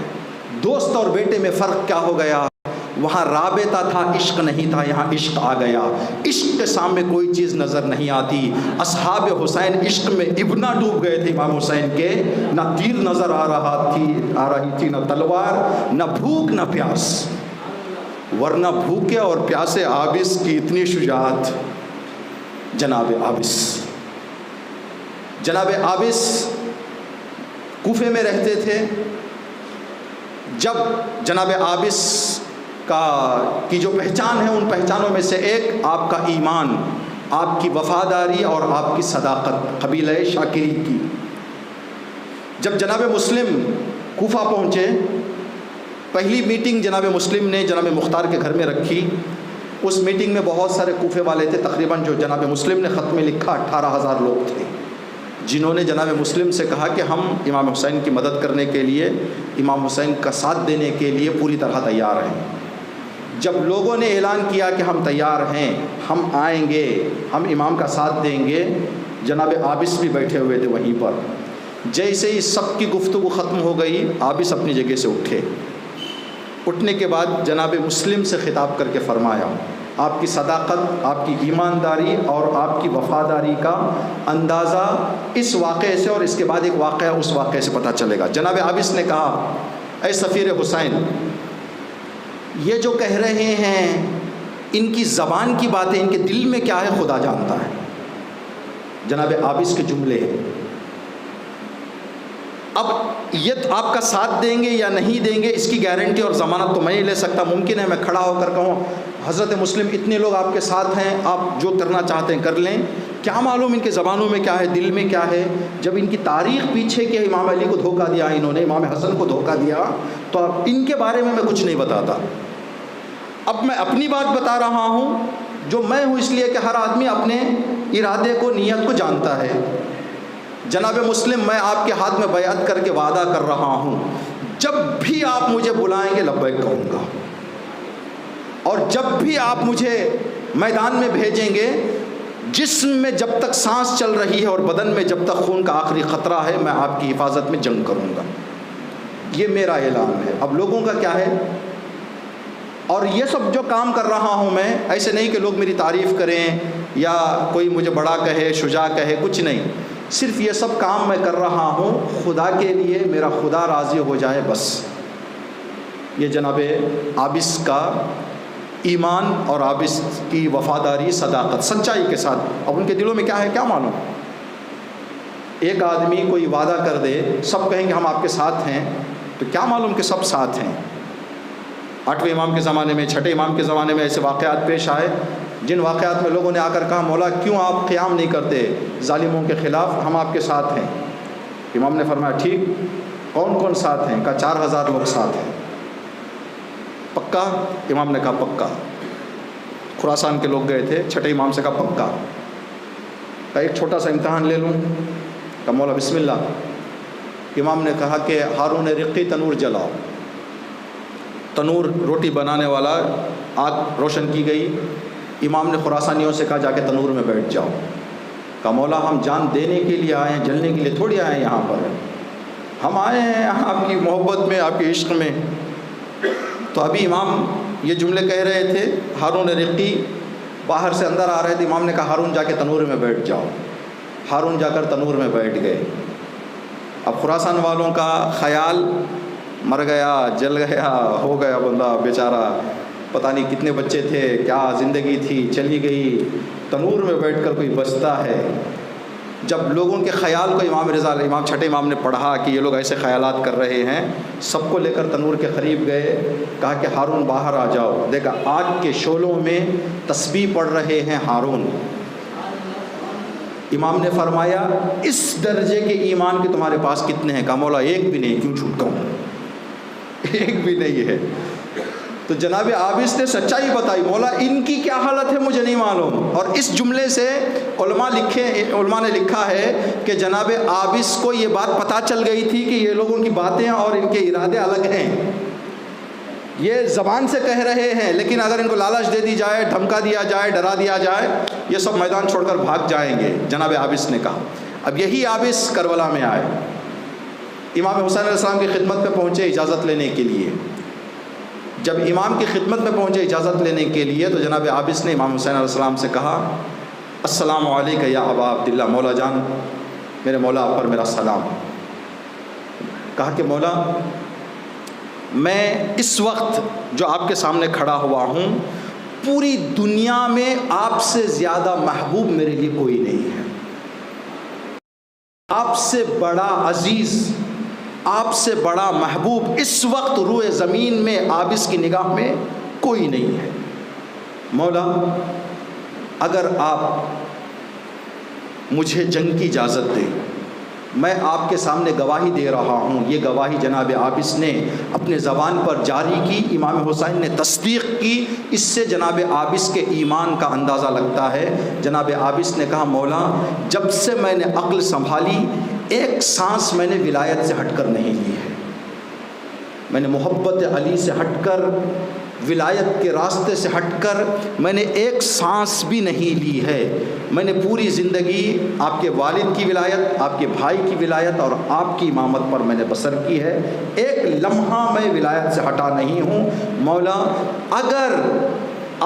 دوست اور بیٹے میں فرق کیا ہو گیا؟ وہاں رابطہ تھا، عشق نہیں تھا، یہاں عشق آ گیا، عشق کے سامنے کوئی چیز نظر نہیں آتی۔ اصحاب حسین عشق میں ابنا ڈوب گئے تھے امام حسین کے، نہ تیر نظر آ رہی تھی، نہ تلوار، نہ بھوک نہ پیاس، ورنہ بھوکے اور پیاسے عابس کی اتنی شجاعت۔ جناب عابس کوفے میں رہتے تھے۔ جب جناب عابس کی جو پہچان ہے ان پہچانوں میں سے ایک آپ کا ایمان، آپ کی وفاداری اور آپ کی صداقت، قبیلہ شاکری کی۔ جب جناب مسلم کوفہ پہنچے، پہلی میٹنگ جناب مسلم نے جناب مختار کے گھر میں رکھی۔ اس میٹنگ میں بہت سارے کوفے والے تھے، تقریباً جو جناب مسلم نے خط میں لکھا 18,000 لوگ تھے، جنہوں نے جناب مسلم سے کہا کہ ہم امام حسین کی مدد کرنے کے لیے، امام حسین کا ساتھ دینے کے لیے پوری طرح تیار ہیں۔ جب لوگوں نے اعلان کیا کہ ہم تیار ہیں، ہم آئیں گے، ہم امام کا ساتھ دیں گے، جناب عابس بھی بیٹھے ہوئے تھے وہیں پر۔ جیسے ہی سب کی گفتگو ختم ہو گئی، عابس اپنی جگہ سے اٹھے۔ اٹھنے کے بعد جناب مسلم سے خطاب کر کے فرمایا، آپ کی صداقت، آپ کی ایمانداری اور آپ کی وفاداری کا اندازہ اس واقعے سے اور اس کے بعد ایک واقعہ اس واقعے سے پتہ چلے گا۔ جناب عابس نے کہا، اے سفیر حسین، یہ جو کہہ رہے ہیں ان کی زبان کی باتیں، ان کے دل میں کیا ہے خدا جانتا ہے۔ جناب عابس کے جملے ہیں۔ اب یہ آپ کا ساتھ دیں گے یا نہیں دیں گے، اس کی گارنٹی اور ضمانت تو میں نہیں لے سکتا۔ ممکن ہے میں کھڑا ہو کر کہوں حضرت مسلم اتنے لوگ آپ کے ساتھ ہیں، آپ جو کرنا چاہتے ہیں کر لیں، کیا معلوم ان کے زبانوں میں کیا ہے، دل میں کیا ہے۔ جب ان کی تاریخ پیچھے کہ امام علی کو دھوکہ دیا انہوں نے، امام حسن کو دھوکہ دیا، تو اب ان کے بارے میں کچھ نہیں بتاتا۔ اب میں اپنی بات بتا رہا ہوں جو میں ہوں، اس لیے کہ ہر آدمی اپنے ارادے کو، نیت کو جانتا ہے۔ جناب مسلم، میں آپ کے ہاتھ میں بیعت کر کے وعدہ کر رہا ہوں، جب بھی آپ مجھے بلائیں گے لبیک کہوں گا، اور جب بھی آپ مجھے میدان میں بھیجیں گے، جسم میں جب تک سانس چل رہی ہے اور بدن میں جب تک خون کا آخری قطرہ ہے، میں آپ کی حفاظت میں جنگ کروں گا۔ یہ میرا اعلان ہے۔ اب لوگوں کا کیا ہے؟ اور یہ سب جو کام کر رہا ہوں میں، ایسے نہیں کہ لوگ میری تعریف کریں یا کوئی مجھے بڑا کہے، شجاع کہے، کچھ نہیں، صرف یہ سب کام میں کر رہا ہوں خدا کے لیے، میرا خدا راضی ہو جائے بس۔ یہ جناب عابس کا ایمان اور عابس کی وفاداری، صداقت، سچائی کے ساتھ۔ اب ان کے دلوں میں کیا ہے کیا معلوم؟ ایک آدمی کوئی وعدہ کر دے، سب کہیں گے ہم آپ کے ساتھ ہیں، تو کیا معلوم کہ سب ساتھ ہیں۔ 8ویں امام کے زمانے میں، 6ٹھے امام کے زمانے میں ایسے واقعات پیش آئے جن واقعات میں لوگوں نے آ کر کہا مولا کیوں آپ قیام نہیں کرتے ظالموں کے خلاف، ہم آپ کے ساتھ ہیں۔ امام نے فرمایا ٹھیک، کون کون ساتھ ہیں؟ کہا 4000 لوگ ساتھ ہیں۔ پکا؟ امام نے کہا پکا۔ خراسان کے لوگ گئے تھے، 6ٹھے امام سے کہا پکا۔ کہا ایک چھوٹا سا امتحان لے لوں؟ کہا مولا بسم اللہ۔ امام نے کہا کہ ہارون رقی تنور جلاؤ۔ تنور روٹی بنانے والا، آگ روشن کی گئی۔ امام نے خراسانیوں سے کہا جا کے تنور میں بیٹھ جاؤ۔ کہا مولا ہم جان دینے کے لیے آئے ہیں، جلنے کے لیے تھوڑی آئے ہیں یہاں پر، ہم آئے ہیں آپ کی محبت میں، آپ کے عشق میں۔ تو ابھی امام یہ جملے کہہ رہے تھے، ہارون رقی باہر سے اندر آ رہے تھے۔ امام نے کہا ہارون جا کے تنور میں بیٹھ جاؤ۔ ہارون جا کر تنور میں بیٹھ گئے۔ اب خراسان والوں کا خیال مر گیا، جل گیا، ہو گیا بندہ بیچارہ، پتہ نہیں کتنے بچے تھے، کیا زندگی تھی، چلی گئی، تنور میں بیٹھ کر کوئی بچتا ہے۔ جب لوگوں کے خیال کو امام رضا امام 6ٹھے امام نے پڑھا کہ یہ لوگ ایسے خیالات کر رہے ہیں، سب کو لے کر تنور کے قریب گئے، کہا کہ ہارون باہر آ جاؤ۔ دیکھا آگ کے شعلوں میں تسبیح پڑھ رہے ہیں ہارون۔ امام نے فرمایا اس درجے کے ایمان کے تمہارے پاس کتنے ہیں؟ کہا مولا ایک بھی نہیں، کیوں جھوٹ کہوں، ایک بھی نہیں ہے۔ تو جناب عابس نے سچائی بتائی، مولا ان کی کیا حالت ہے مجھے نہیں معلوم۔ اور اس جملے سے علماء نے لکھا ہے کہ جناب عابس کو یہ بات پتہ چل گئی تھی کہ یہ لوگوں کی باتیں اور ان کے ارادے الگ ہیں، یہ زبان سے کہہ رہے ہیں لیکن اگر ان کو لالچ دے دی جائے، دھمکا دیا جائے، ڈرا دیا جائے، یہ سب میدان چھوڑ کر بھاگ جائیں گے، جناب عابس نے کہا۔ اب یہی عابس کربلا میں آئے، امام حسین علیہ السلام کی خدمت میں پہنچے اجازت لینے کے لیے۔ جب امام کی خدمت میں پہنچے اجازت لینے کے لیے تو جناب عابس نے امام حسین علیہ السلام سے کہا السلام علیکہ یا ابا عبداللہ، مولا جان میرے مولا پر میرا سلام۔ کہا کہ مولا میں اس وقت جو آپ کے سامنے کھڑا ہوا ہوں، پوری دنیا میں آپ سے زیادہ محبوب میرے لیے کوئی نہیں ہے، آپ سے بڑا عزیز، آپ سے بڑا محبوب اس وقت روئے زمین میں عابس کی نگاہ میں کوئی نہیں ہے۔ مولا اگر آپ مجھے جنگ کی اجازت دیں، میں آپ کے سامنے گواہی دے رہا ہوں، یہ گواہی جناب عابس نے اپنے زبان پر جاری کی، امام حسین نے تصدیق کی، اس سے جناب عابس کے ایمان کا اندازہ لگتا ہے۔ جناب عابس نے کہا مولا جب سے میں نے عقل سنبھالی ایک سانس میں نے ولایت سے ہٹ کر نہیں لی ہے، میں نے محبت علی سے ہٹ کر، ولایت کے راستے سے ہٹ کر میں نے ایک سانس بھی نہیں لی ہے۔ میں نے پوری زندگی آپ کے والد کی ولایت، آپ کے بھائی کی ولایت اور آپ کی امامت پر میں نے بسر کی ہے، ایک لمحہ میں ولایت سے ہٹا نہیں ہوں۔ مولا اگر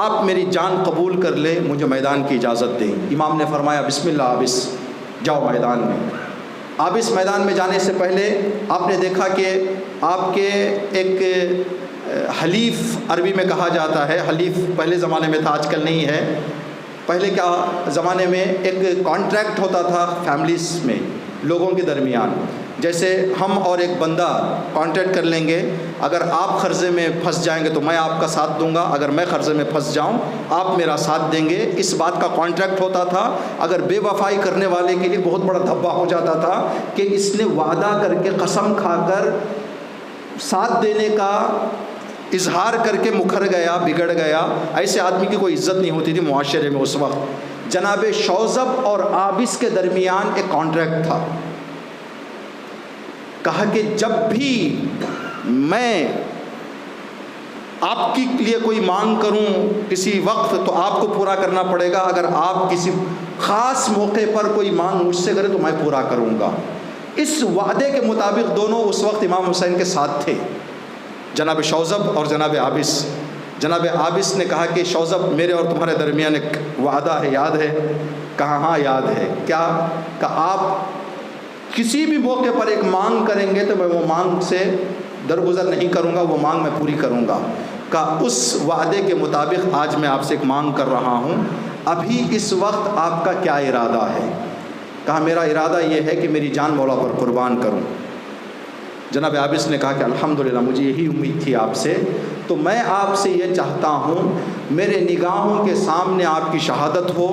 آپ میری جان قبول کر لیں مجھے میدان کی اجازت دیں۔ امام نے فرمایا بسم اللہ عابس جاؤ میدان میں۔ عابس میدان میں جانے سے پہلے آپ نے دیکھا کہ آپ کے ایک حلیف، عربی میں کہا جاتا ہے حلیف، پہلے زمانے میں تھا آج کل نہیں ہے، پہلے کیا زمانے میں ایک کانٹریکٹ ہوتا تھا فیملیز میں لوگوں کے درمیان، جیسے ہم اور ایک بندہ کانٹریکٹ کر لیں گے، اگر آپ قرضے میں پھنس جائیں گے تو میں آپ کا ساتھ دوں گا، اگر میں قرضے میں پھنس جاؤں آپ میرا ساتھ دیں گے، اس بات کا کانٹریکٹ ہوتا تھا۔ اگر بے وفائی کرنے والے کے لیے بہت بڑا دھبا ہو جاتا تھا کہ اس نے وعدہ کر کے قسم کھا کر ساتھ دینے کا اظہار کر کے مکر گیا، بگڑ گیا، ایسے آدمی کی کوئی عزت نہیں ہوتی تھی معاشرے میں اس وقت۔ جناب شوذب اور عابس کے درمیان ایک کانٹریکٹ تھا، کہا کہ جب بھی میں آپ کے لیے کوئی مانگ کروں کسی وقت تو آپ کو پورا کرنا پڑے گا، اگر آپ کسی خاص موقع پر کوئی مانگ مجھ سے کرے تو میں پورا کروں گا۔ اس وعدے کے مطابق دونوں اس وقت امام حسین کے ساتھ تھے، جناب شوذب اور جناب عابس۔ جناب عابس نے کہا کہ شوذب میرے اور تمہارے درمیان ایک وعدہ ہے، یاد ہے؟ کہا ہاں یاد ہے۔ کیا؟ کہ آپ کسی بھی موقع پر ایک مانگ کریں گے تو میں وہ مانگ سے درگزر نہیں کروں گا، وہ مانگ میں پوری کروں گا۔ کہ اس وعدے کے مطابق آج میں آپ سے ایک مانگ کر رہا ہوں، ابھی اس وقت آپ کا کیا ارادہ ہے؟ کہا میرا ارادہ یہ ہے کہ میری جان مولا پر قربان کروں۔ جناب عابس نے کہا کہ الحمدللہ مجھے یہی امید تھی آپ سے، تو میں آپ سے یہ چاہتا ہوں میرے نگاہوں کے سامنے آپ کی شہادت ہو،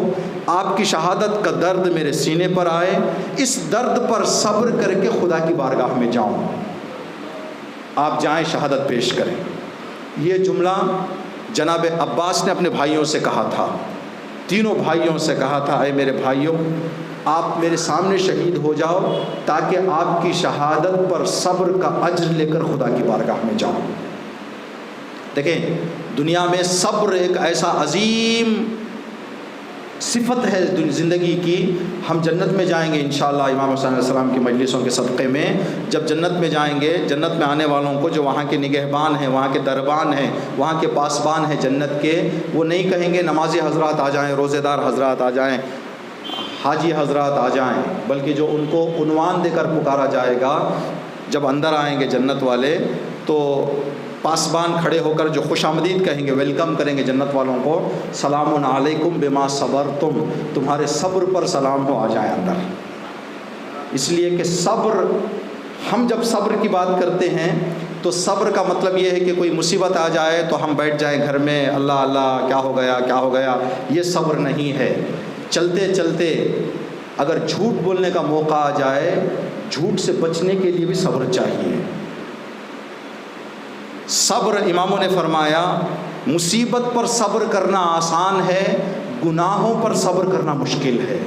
آپ کی شہادت کا درد میرے سینے پر آئے، اس درد پر صبر کر کے خدا کی بارگاہ میں جاؤں۔ آپ جائیں شہادت پیش کریں۔ یہ جملہ جناب عباس نے اپنے بھائیوں سے کہا تھا، تینوں بھائیوں سے کہا تھا اے میرے بھائیوں، آپ میرے سامنے شہید ہو جاؤ تاکہ آپ کی شہادت پر صبر کا اجر لے کر خدا کی بارگاہ میں جاؤں۔ دیکھیں دنیا میں صبر ایک ایسا عظیم صفت ہے زندگی کی، ہم جنت میں جائیں گے انشاءاللہ امام حسین علیہ السلام کی مجلسوں کے صدقے میں۔ جب جنت میں جائیں گے، جنت میں آنے والوں کو جو وہاں کے نگہبان ہیں، وہاں کے دربان ہیں، وہاں کے پاسبان ہیں جنت کے، وہ نہیں کہیں گے نمازی حضرات آ جائیں، روزے دار حضرات آ جائیں، حاجی حضرات آ جائیں، بلکہ جو ان کو عنوان دے کر پکارا جائے گا جب اندر آئیں گے جنت والے، تو پاسبان کھڑے ہو کر جو خوش آمدید کہیں گے، ویلکم کریں گے جنت والوں کو، سلام علیکم بما صبرتم، تمہارے صبر پر سلام ہو، آ جائیں اندر۔ اس لیے کہ صبر، ہم جب صبر کی بات کرتے ہیں تو صبر کا مطلب یہ ہے کہ کوئی مصیبت آ جائے تو ہم بیٹھ جائیں گھر میں، اللہ اللہ کیا ہو گیا کیا ہو گیا، یہ صبر نہیں ہے۔ چلتے چلتے اگر جھوٹ بولنے کا موقع آ جائے، جھوٹ سے بچنے کے لیے بھی صبر چاہیے۔ صبر، اماموں نے فرمایا مصیبت پر صبر کرنا آسان ہے، گناہوں پر صبر کرنا مشکل ہے۔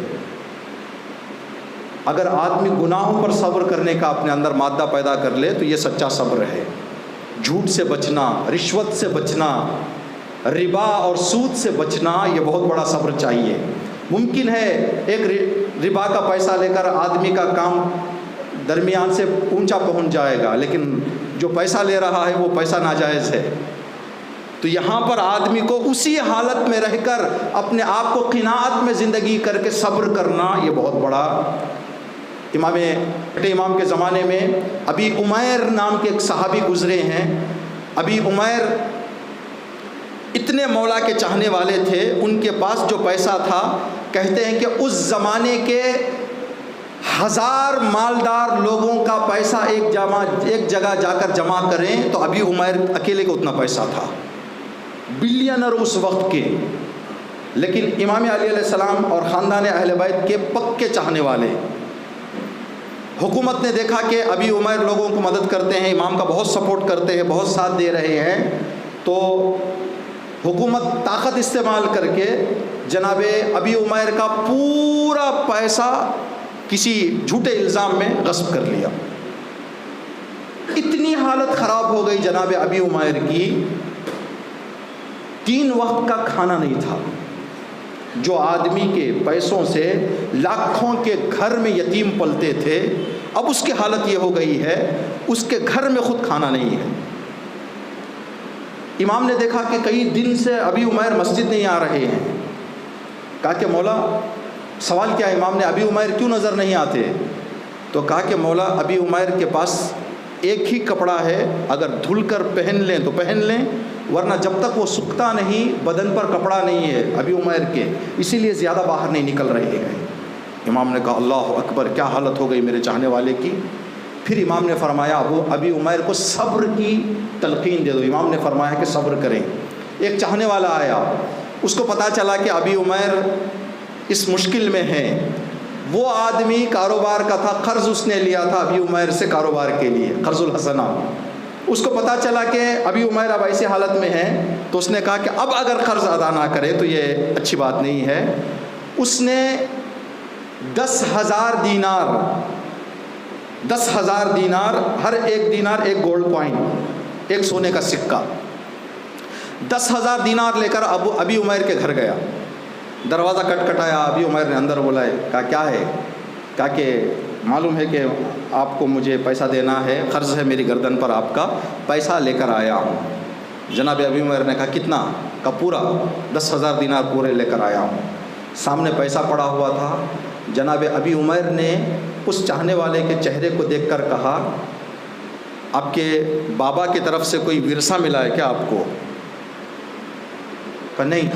اگر آدمی گناہوں پر صبر کرنے کا اپنے اندر مادہ پیدا کر لے تو یہ سچا صبر ہے۔ جھوٹ سے بچنا، رشوت سے بچنا، ربا اور سود سے بچنا، یہ بہت بڑا صبر چاہیے۔ ممکن ہے ایک ربا کا پیسہ لے کر آدمی کا کام درمیان سے اونچا پہنچ جائے گا، لیکن جو پیسہ لے رہا ہے وہ پیسہ ناجائز ہے، تو یہاں پر آدمی کو اسی حالت میں رہ کر اپنے آپ کو قناعت میں زندگی کر کے صبر کرنا، یہ بہت بڑا۔ امام کے زمانے میں ابی عمیر نام کے ایک صحابی گزرے ہیں۔ ابی عمیر اتنے مولا کے چاہنے والے تھے، ان کے پاس جو پیسہ تھا، کہتے ہیں کہ اس زمانے کے 1000 مالدار لوگوں کا پیسہ ایک جگہ جا کر جمع کریں تو ابی عمیر اکیلے کو اتنا پیسہ تھا، بلینر اس وقت کے۔ لیکن امام علی علیہ السلام اور خاندان اہل بیت کے پکے چاہنے والے، حکومت نے دیکھا کہ ابی عمیر لوگوں کو مدد کرتے ہیں، امام کا بہت سپورٹ کرتے ہیں، بہت ساتھ دے رہے ہیں، تو حکومت طاقت استعمال کر کے جناب ابی عمیر کا پورا پیسہ کسی جھوٹے الزام میں غصب کر لیا۔ اتنی حالت خراب ہو گئی جناب ابی عمیر کی، 3 وقت کا کھانا نہیں تھا۔ جو آدمی کے پیسوں سے لاکھوں کے گھر میں یتیم پلتے تھے، اب اس کی حالت یہ ہو گئی ہے اس کے گھر میں خود کھانا نہیں ہے۔ امام نے دیکھا کہ کئی دن سے ابی عمیر مسجد نہیں آ رہے ہیں، کہا کہ مولا، سوال کیا امام نے، ابی عمیر کیوں نظر نہیں آتے؟ تو کہا کہ مولا ابی عمیر کے پاس ایک ہی کپڑا ہے، اگر دھل کر پہن لیں تو پہن لیں، ورنہ جب تک وہ سوکھتا نہیں بدن پر کپڑا نہیں ہے ابی عمیر کے، اسی لیے زیادہ باہر نہیں نکل رہے ہیں۔ امام نے کہا اللہ اکبر، کیا حالت ہو گئی میرے چاہنے والے کی۔ پھر امام نے فرمایا ابی عمیر کو صبر کی تلقین دے دو۔ امام نے فرمایا کہ صبر کریں۔ ایک چاہنے والا آیا، اس کو پتہ چلا کہ ابی عمیر اس مشکل میں ہیں۔ وہ آدمی کاروبار کا تھا، قرض اس نے لیا تھا ابی عمیر سے کاروبار کے لیے، قرض الحسنہ۔ اس کو پتہ چلا کہ ابی عمیر اب ایسی حالت میں ہیں، تو اس نے کہا کہ اب اگر قرض ادا نہ کرے تو یہ اچھی بات نہیں ہے۔ اس نے 10,000 دینار، ہر ایک دینار ایک گولڈ کوائن، ایک سونے کا سکہ، 10,000 دینار لے کر ابی عمیر کے گھر گیا۔ دروازہ کٹکھٹایا، ابی عمیر نے اندر بلائے، کہا کیا ہے؟ کہا کہ معلوم ہے کہ آپ کو مجھے پیسہ دینا ہے، قرض ہے میری گردن پر، آپ کا پیسہ لے کر آیا ہوں۔ جناب ابی عمیر نے کہا کتنا؟ کہا پورا 10,000 دینار پورے لے کر آیا ہوں۔ سامنے پیسہ پڑا ہوا تھا۔ جناب ابی عمیر نے اس چاہنے والے کے چہرے کو دیکھ کر کہا آپ کے بابا کی طرف سے کوئی ورثہ ملا ہے کیا آپ کو؟ کہا نہیں۔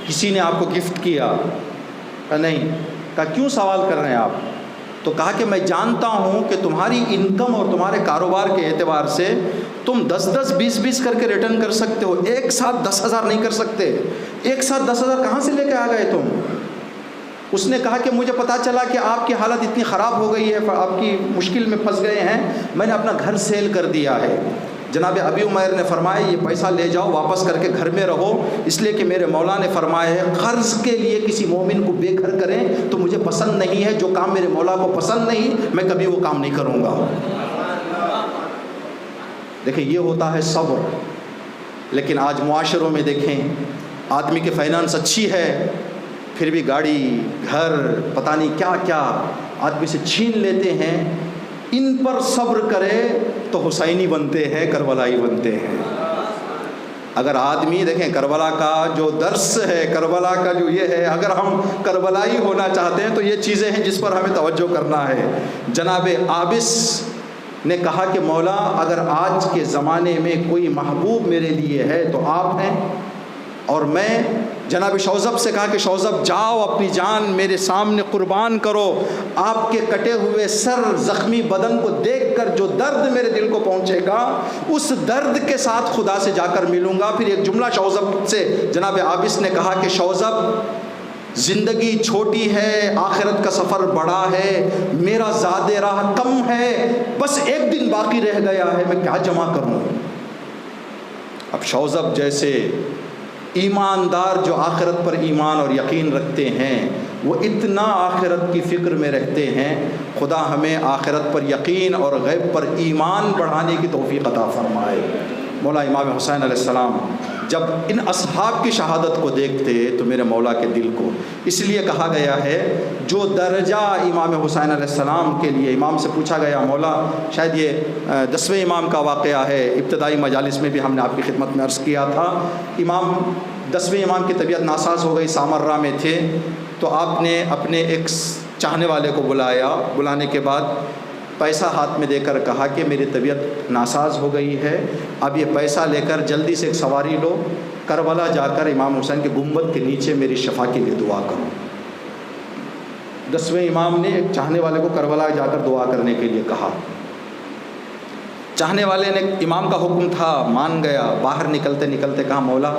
کسی نے آپ کو گفٹ کیا؟ کہا نہیں۔ کہا کیوں سوال کر رہے ہیں آپ؟ تو کہا کہ میں جانتا ہوں کہ تمہاری انکم اور تمہارے کاروبار کے اعتبار سے تم 10 20 کر کے ریٹرن کر سکتے ہو، ایک ساتھ 10,000 نہیں کر سکتے۔ ایک ساتھ 10,000 کہاں سے لے کے آ گئے تم؟ اس نے کہا کہ مجھے پتا چلا کہ آپ کی حالت اتنی خراب ہو گئی ہے، آپ کی مشکل میں پھنس گئے ہیں، میں نے اپنا گھر سیل کر دیا ہے۔ جناب ابی عمیر نے فرمایا یہ پیسہ لے جاؤ، واپس کر کے گھر میں رہو، اس لیے کہ میرے مولا نے فرمایا ہے قرض کے لیے کسی مومن کو بے گھر کریں تو مجھے پسند نہیں ہے، جو کام میرے مولا کو پسند نہیں میں کبھی وہ کام نہیں کروں گا۔ دیکھیں یہ ہوتا ہے صبر۔ لیکن آج معاشروں میں دیکھیں آدمی کی فائنانس اچھی ہے پھر بھی گاڑی گھر پتہ نہیں کیا کیا آدمی سے چھین لیتے ہیں۔ ان پر صبر کرے تو حسینی بنتے ہیں، کربلائی بنتے ہیں۔ اگر آدمی دیکھیں کربلا کا جو درس ہے، کربلا کا جو یہ ہے، اگر ہم کربلائی ہونا چاہتے ہیں تو یہ چیزیں ہیں جس پر ہمیں توجہ کرنا ہے۔ جناب عابس نے کہا کہ مولا اگر آج کے زمانے میں کوئی محبوب میرے لیے ہے تو آپ ہیں، اور میں جناب شوذب سے کہا کہ شوذب جاؤ اپنی جان میرے سامنے قربان کرو، آپ کے کٹے ہوئے سر زخمی بدن کو دیکھ کر جو درد میرے دل کو پہنچے گا اس درد کے ساتھ خدا سے جا کر ملوں گا۔ پھر ایک جملہ شوذب سے جناب عابس نے کہا کہ شوذب زندگی چھوٹی ہے، آخرت کا سفر بڑا ہے، میرا زاد راہ کم ہے، بس ایک دن باقی رہ گیا ہے، میں کیا جمع کروں۔ اب شوذب جیسے ایماندار جو آخرت پر ایمان اور یقین رکھتے ہیں وہ اتنا آخرت کی فکر میں رہتے ہیں۔ خدا ہمیں آخرت پر یقین اور غیب پر ایمان بڑھانے کی توفیق عطا فرمائے۔ مولا امام حسین علیہ السلام جب ان اصحاب کی شہادت کو دیکھتے تو میرے مولا کے دل کو، اس لیے کہا گیا ہے جو درجہ امام حسین علیہ السلام کے لیے، امام سے پوچھا گیا مولا شاید یہ 10ویں امام کا واقعہ ہے، ابتدائی مجالس میں بھی ہم نے آپ کی خدمت میں عرض کیا تھا، امام 10ویں امام کی طبیعت ناساز ہو گئی، سامرہ میں تھے، تو آپ نے اپنے ایک چاہنے والے کو بلایا، بلانے کے بعد پیسہ ہاتھ میں دے کر کہا کہ میری طبیعت ناساز ہو گئی ہے، اب یہ پیسہ لے کر جلدی سے ایک سواری لو، کربلا جا کر امام حسین کے گنبد کے نیچے میری شفا کے لیے دعا کرو۔ 10ویں امام نے ایک چاہنے والے کو کربلا جا کر دعا کرنے کے لیے کہا، چاہنے والے نے امام کا حکم تھا مان گیا، باہر نکلتے نکلتے کہا مولا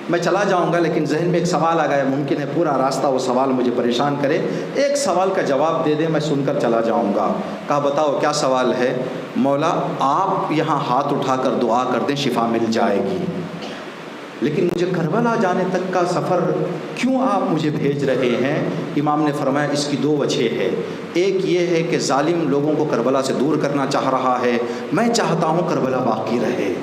میں چلا جاؤں گا لیکن ذہن میں ایک سوال آ گیا، ممکن ہے پورا راستہ وہ سوال مجھے پریشان کرے، ایک سوال کا جواب دے دیں میں سن کر چلا جاؤں گا۔ کہا بتاؤ کیا سوال ہے؟ مولا آپ یہاں ہاتھ اٹھا کر دعا کر دیں شفا مل جائے گی، لیکن مجھے کربلا جانے تک کا سفر کیوں آپ مجھے بھیج رہے ہیں؟ امام نے فرمایا اس کی 2 وجہ ہے، ایک یہ ہے کہ ظالم لوگوں کو کربلا سے دور کرنا چاہ رہا ہے، میں چاہتا ہوں کربلا باقی رہے،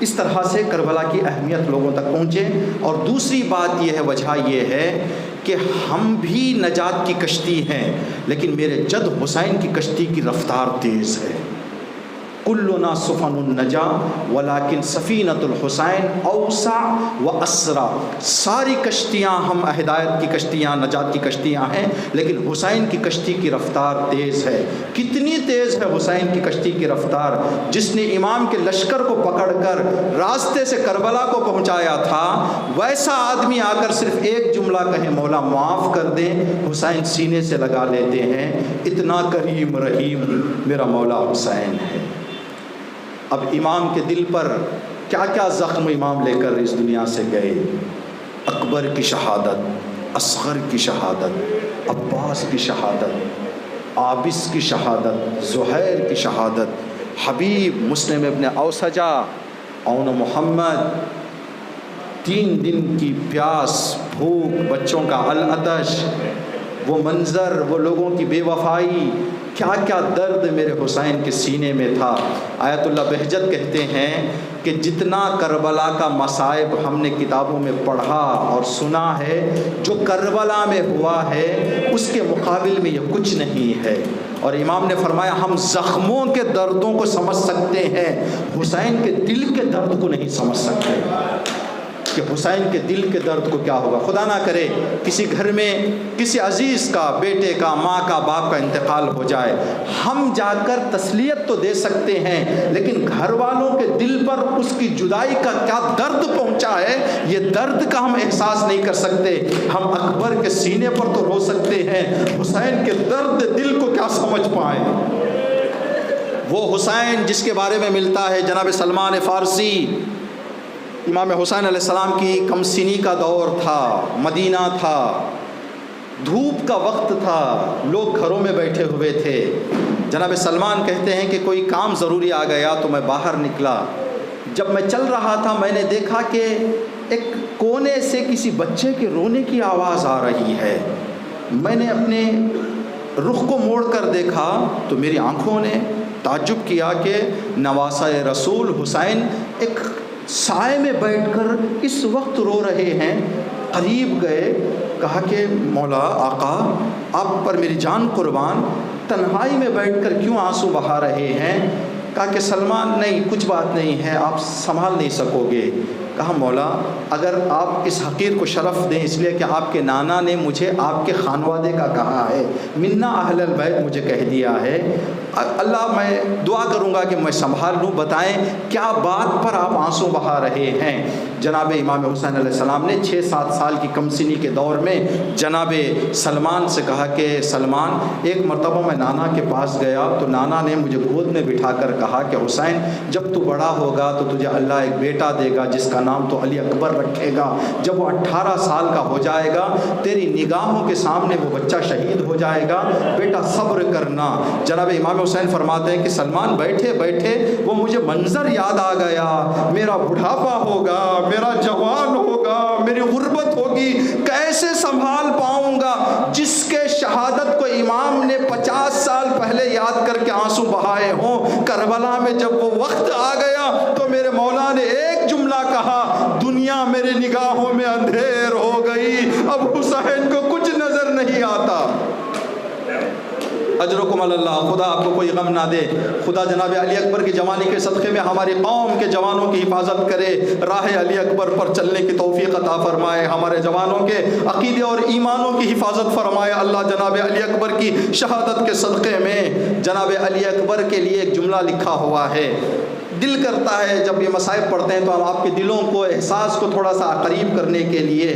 اس طرح سے کربلا کی اہمیت لوگوں تک پہنچے، اور دوسری بات یہ ہے، وجہ یہ ہے کہ ہم بھی نجات کی کشتی ہیں لیکن میرے جد حسین کی کشتی کی رفتار تیز ہے، کلنا سفن النجا ولکن سفینۃ الحسین اوسع واسرع، ساری کشتیاں ہم ہدایت کی کشتیاں نجات کی کشتیاں ہیں لیکن حسین کی کشتی کی رفتار تیز ہے۔ کتنی تیز ہے حسین کی کشتی کی رفتار، جس نے امام کے لشکر کو پکڑ کر راستے سے کربلا کو پہنچایا تھا، ویسا آدمی آ کر صرف ایک جملہ کہے مولا معاف کر دیں، حسین سینے سے لگا لیتے ہیں، اتنا کریم رحیم میرا مولا حسین ہے۔ اب امام کے دل پر کیا کیا زخم امام لے کر اس دنیا سے گئے، اکبر کی شہادت، اصغر کی شہادت، عباس کی شہادت، عابس کی شہادت، زہیر کی شہادت، حبیب، مسلم ابن اوسجہ، اون محمد، 3 دن کی پیاس، بھوک، بچوں کا العطش، وہ منظر، وہ لوگوں کی بے وفائی، کیا کیا درد میرے حسین کے سینے میں تھا۔ آیت اللہ بہجت کہتے ہیں کہ جتنا کربلا کا مصائب ہم نے کتابوں میں پڑھا اور سنا ہے، جو کربلا میں ہوا ہے اس کے مقابل میں یہ کچھ نہیں ہے۔ اور امام نے فرمایا ہم زخموں کے دردوں کو سمجھ سکتے ہیں، حسین کے دل کے درد کو نہیں سمجھ سکتے کہ حسین کے دل کے درد کو کیا ہوگا۔ خدا نہ کرے کسی گھر میں کسی عزیز کا، بیٹے کا، ماں کا، باپ کا انتقال ہو جائے، ہم جا کر تسلیت تو دے سکتے ہیں، لیکن گھر والوں کے دل پر اس کی جدائی کا کیا درد پہنچا ہے، یہ درد کا ہم احساس نہیں کر سکتے۔ ہم اکبر کے سینے پر تو رو سکتے ہیں، حسین کے درد دل کو کیا سمجھ پائیں۔ وہ حسین جس کے بارے میں ملتا ہے جناب سلمان فارسی، امام حسین علیہ السلام کی کم سنی کا دور تھا، مدینہ تھا، دھوپ کا وقت تھا، لوگ گھروں میں بیٹھے ہوئے تھے۔ جناب سلمان کہتے ہیں کہ کوئی کام ضروری آ گیا تو میں باہر نکلا۔ جب میں چل رہا تھا میں نے دیکھا کہ ایک کونے سے کسی بچے کے رونے کی آواز آ رہی ہے۔ میں نے اپنے رخ کو موڑ کر دیکھا تو میری آنکھوں نے تعجب کیا کہ نواسہ رسول حسین ایک سائے میں بیٹھ کر اس وقت رو رہے ہیں۔ قریب گئے، کہا کہ مولا آقا آپ پر میری جان قربان، تنہائی میں بیٹھ کر کیوں آنسو بہا رہے ہیں؟ کہا کہ سلمان نہیں، کچھ بات نہیں ہے، آپ سنبھال نہیں سکو گے۔ کہا مولا اگر آپ اس حقیر کو شرف دیں، اس لیے کہ آپ کے نانا نے مجھے آپ کے خانوادے کا کہا ہے، منا اہل البیت مجھے کہہ دیا ہے، اللہ میں دعا کروں گا کہ میں سنبھال لوں، بتائیں کیا بات پر آپ آنسو بہا رہے ہیں؟ جناب امام حسین علیہ السلام نے 6-7 سال کی کم سنی کے دور میں جناب سلمان سے کہا کہ سلمان ایک مرتبہ میں نانا کے پاس گیا تو نانا نے مجھے گود میں بٹھا کر کہا کہ حسین جب تو بڑا ہوگا تو تجھے اللہ ایک بیٹا دے گا جس کا نام تو علی اکبر رکھے گا، جب وہ 18 سال کا ہو جائے گا تیری نگاہوں کے سامنے وہ بچہ شہید ہو جائے گا، بیٹا صبر کرنا۔ جناب امام حسین فرماتے ہیں کہ سلمان بیٹھے بیٹھے وہ مجھے منظر یاد آ گیا، میرا بڑھاپا ہوگا، میرا جوان ہوگا، میری غربت ہوگی، کیسے سنبھال پاؤں گا؟ جس کے شہادت کو امام نے 50 سال پہلے یاد کر کے آنسو بہائے ہوں، کربلا میں جب وہ وقت آ گیا تو میرے مولا نے ایک جملہ کہا، دنیا میری نگاہوں میں اندھیر ہو گئی، اب حسین کو کچھ نظر نہیں آتا۔ اجرکم اللہ، خدا آپ کو کوئی غم نہ دے، خدا جناب علی اکبر کی جوانی کے صدقے میں ہماری قوم کے جوانوں کی حفاظت کرے، راہ علی اکبر پر چلنے کی توفیق عطا فرمائے، ہمارے جوانوں کے عقیدے اور ایمانوں کی حفاظت فرمائے۔ اللہ جناب علی اکبر کی شہادت کے صدقے میں جناب علی اکبر کے لیے ایک جملہ لکھا ہوا ہے، دل کرتا ہے جب یہ مصائب پڑھتے ہیں تو ہم آپ کے دلوں کو، احساس کو تھوڑا سا قریب کرنے کے لیے،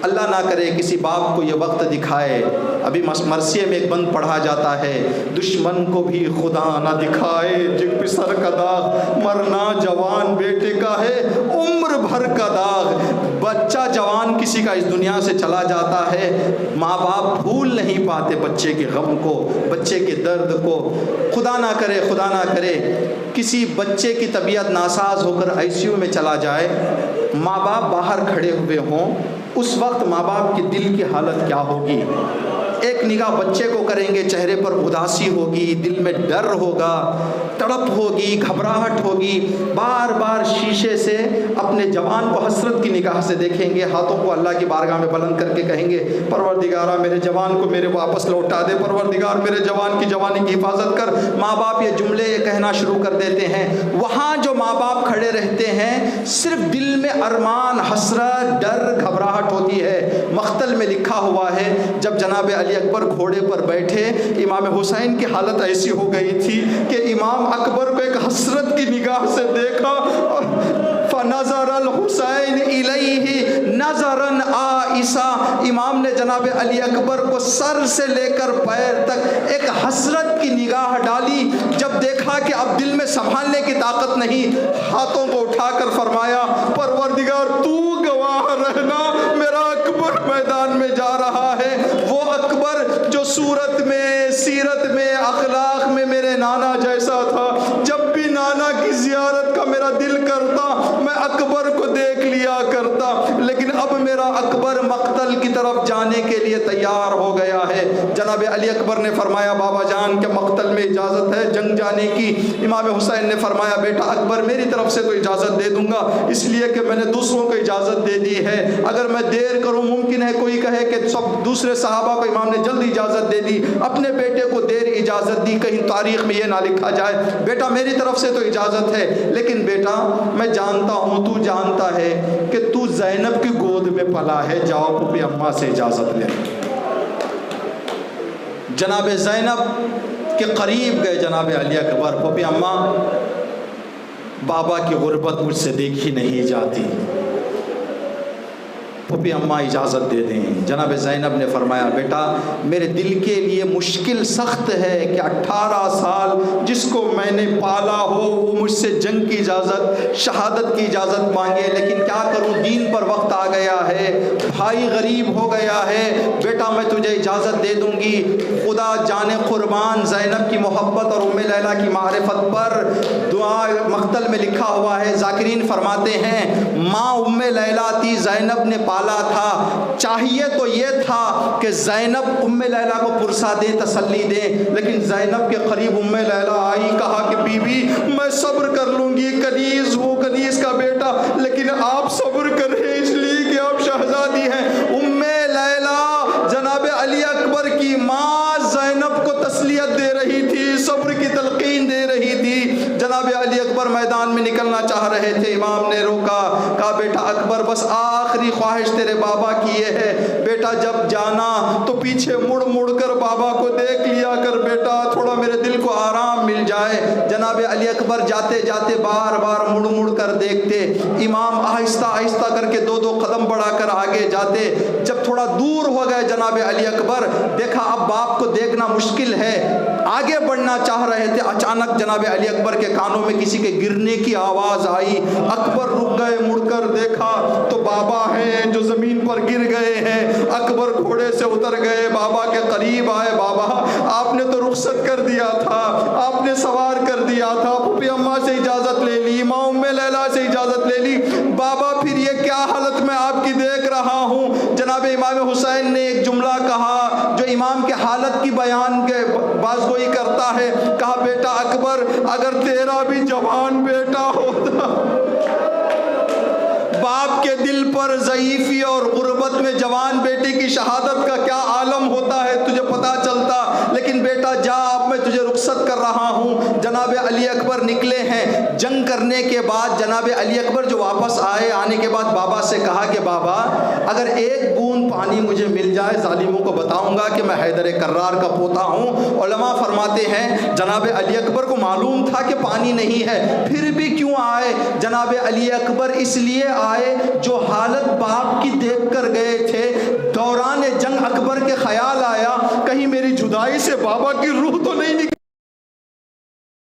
اللہ نہ کرے کسی باپ کو یہ وقت دکھائے۔ ابھی مرثیے میں ایک بند پڑھا جاتا ہے، دشمن کو بھی خدا نہ دکھائے جگ پہ سر کا داغ، مرنا جوان بیٹے کا ہے عمر بھر کا داغ۔ بچہ جوان کسی کا اس دنیا سے چلا جاتا ہے، ماں باپ بھول نہیں پاتے بچے کے غم کو، بچے کے درد کو۔ خدا نہ کرے، خدا نہ کرے کسی بچے کی طبیعت ناساز ہو کر ICU میں چلا جائے، ماں باپ باہر کھڑے ہوئے ہوں، اس وقت ماں باپ کے دل کی حالت کیا ہوگی؟ ایک نگاہ بچے کو کریں گے، چہرے پر اداسی ہوگی، دل میں ڈر ہوگا، تڑپ ہوگی، گھبراہٹ ہوگی، بار بار شیشے سے اپنے جوان کو حسرت کی نگاہ سے دیکھیں گے، ہاتھوں کو اللہ کی بارگاہ میں بلند کر کے کہیں گے پروردگارا میرے جوان کو میرے واپس لوٹا دے، پروردگار میرے جوان کی جوانی کی حفاظت کر۔ ماں باپ یہ جملے کہنا شروع کر دیتے ہیں، وہاں جو ماں باپ کھڑے رہتے ہیں صرف دل میں ارمان، حسرت، ڈر، گھبراہٹ ہوتی ہے۔ مقتل میں لکھا ہوا ہے جب جناب علی اکبر گھوڑے پر بیٹھے، امام حسین کی حالت ایسی ہو گئی تھی کہ امام اکبر کو ایک حسرت کی نگاہ سے دیکھا، فنظر الحسین الیہ نظرا آئسا، امام نے جناب علی اکبر کو سر سے لے کر پیر تک ایک حسرت کی نگاہ ڈالی۔ جب دیکھا کہ اب دل میں سنبھالنے کی طاقت نہیں، ہاتھوں کو اٹھا کر فرمایا پروردگار تو گواہ رہنا، میرا اکبر میدان میں جا رہا ہے، وہ اکبر جو صورت میں، سیرت میں، اخلاق میں میرے نانا جیسا تھا۔ جب بھی نانا کی زیارت کا میرا دل کرتا میں اکبر کو دیکھ لیا کرتا، لیکن اب میرا اکبر مقتل کی طرف طرف جانے کے لیے تیار ہو گیا ہے۔ جناب علی اکبر نے فرمایا بابا جان کے مقتل میں اجازت ہے جنگ جانے کی؟ امام حسین نے فرمایا بیٹا اکبر میری طرف سے تو اجازت دے دوں گا، اس لیے کہ میں نے دوسروں کو اجازت دے دی ہے، اگر میں دیر کروں ممکن ہے کوئی کہے کہ سب دوسرے صحابہ کو امام نے جلد اجازت دے دی، اپنے بیٹے کو دیر اجازت دی، کہیں تاریخ میں یہ نہ لکھا جائے۔ بیٹا میری طرف سے تو اجازت ہے، لیکن بیٹا میں جانتا ہوں تو جانتا ہے کہ تو زینب کی گود میں پلا ہے، جاؤ پھوپھی اماں سے اجازت لے۔ جناب زینب کے قریب گئے جناب علی اکبر، پھوپھی اماں بابا کی غربت مجھ سے دیکھی نہیں جاتی، پھوپھی اماں اجازت دے دیں۔ جناب زینب نے فرمایا بیٹا میرے دل کے لیے مشکل سخت ہے کہ 18 سال جس کو میں نے پالا ہو وہ مجھ سے جنگ کی اجازت، شہادت کی اجازت مانگے، لیکن کیا کروں دین پر وقت آ گیا ہے، بھائی غریب ہو گیا ہے، بیٹا میں تجھے اجازت دے دوں گی۔ خدا جانے قربان زینب کی محبت اور ام لیلا کی معرفت پر دعا مقتل میں لکھا ہوا ہے، ذاکرین فرماتے ہیں ماں ام لیلا تھی، زینب نے پالا تھا، چاہیے تو یہ تھا کہ زینب ام لیلا کو پرسا دے، تسلی دے، لیکن زینب کے قریب ام لیلا آئی، کہا کہ بی بی میں صبر کر لوں گی، کنیز وہ کنیز کا بیٹا، لیکن آپ صبر کریں اس لیے کہ آپ شہزادی ہیں۔ ام لیلا جناب علی اکبر کی ماں زینب کو تسلیت دے رہی تھی، صبر کی تلقین دے رہی تھی۔ جناب علی اکبر میدان میں نکلنا چاہ رہے تھے، امام نے روکا، کہا بیٹا اکبر بس آخری خواہش تیرے بابا کی یہ ہے، بیٹا جب جانا تو پیچھے مڑ مڑ کر بابا کو دیکھ لیا کر بیٹا، تھوڑا میرے دل کو آرام مل جائے۔ جناب علی اکبر جاتے جاتے بار بار مڑ مڑ کر دیکھتے، امام آہستہ آہستہ کر کے 2 قدم بڑھا کر آگے جاتے، جب تھوڑا دور ہو گئے جناب علی اکبر، دیکھا اب باپ کو دیکھنا مشکل ہے، آگے بڑھنا چاہ رہے تھے، اچانک جناب علی اکبر کے کانوں میں کسی کے گرنے کی آواز آئی، اکبر رک گئے، مڑ کر دیکھا تو بابا ہیں جو زمین پر گر گئے ہیں۔ اکبر گھوڑے سے اتر گئے، بابا کے قریب آئے، بابا آپ نے تو رخصت کر دیا تھا، آپ نے سوار کر دیا تھا، پھوپھی اماں سے اجازت لے لی، ماں ام لیلا سے اجازت لے لی، بابا پھر یہ کیا حالت میں آپ کی دیکھ رہا ہوں۔ جناب امام حسین نے ایک جملہ کہا جو امام کے حالت کی بیان کے بازگوئی کرتا ہے، کہا بیٹا اکبر اگر تیرا بھی جوان بیٹا ہوتا، باپ کے دل پر ضعیفی اور غربت میں جوان بیٹے کی شہادت کا کیا عالم ہوتا ہے تجھے پتا چلتا، لیکن بیٹا جا اب میں تجھے رخصت کر رہا ہوں۔ جناب علی اکبر نکلے ہیں، جنگ کرنے کے بعد جناب علی اکبر جو واپس آئے، آنے کے بعد بابا سے کہا کہ بابا اگر ایک بوند پانی مجھے مل جائے ظالموں کو بتاؤں گا کہ میں حیدر کرار کا پوتا ہوں۔ علماء فرماتے ہیں جناب علی اکبر کو معلوم تھا کہ پانی نہیں ہے، پھر بھی کیوں آئے جناب علی اکبر؟ اس لیے آئے جو حالت باپ کی دیکھ کر گئے تھے، دوران جنگ اکبر کے خیال آیا کہیں میری جدائی سے بابا کی روح تو نہیں نکلی،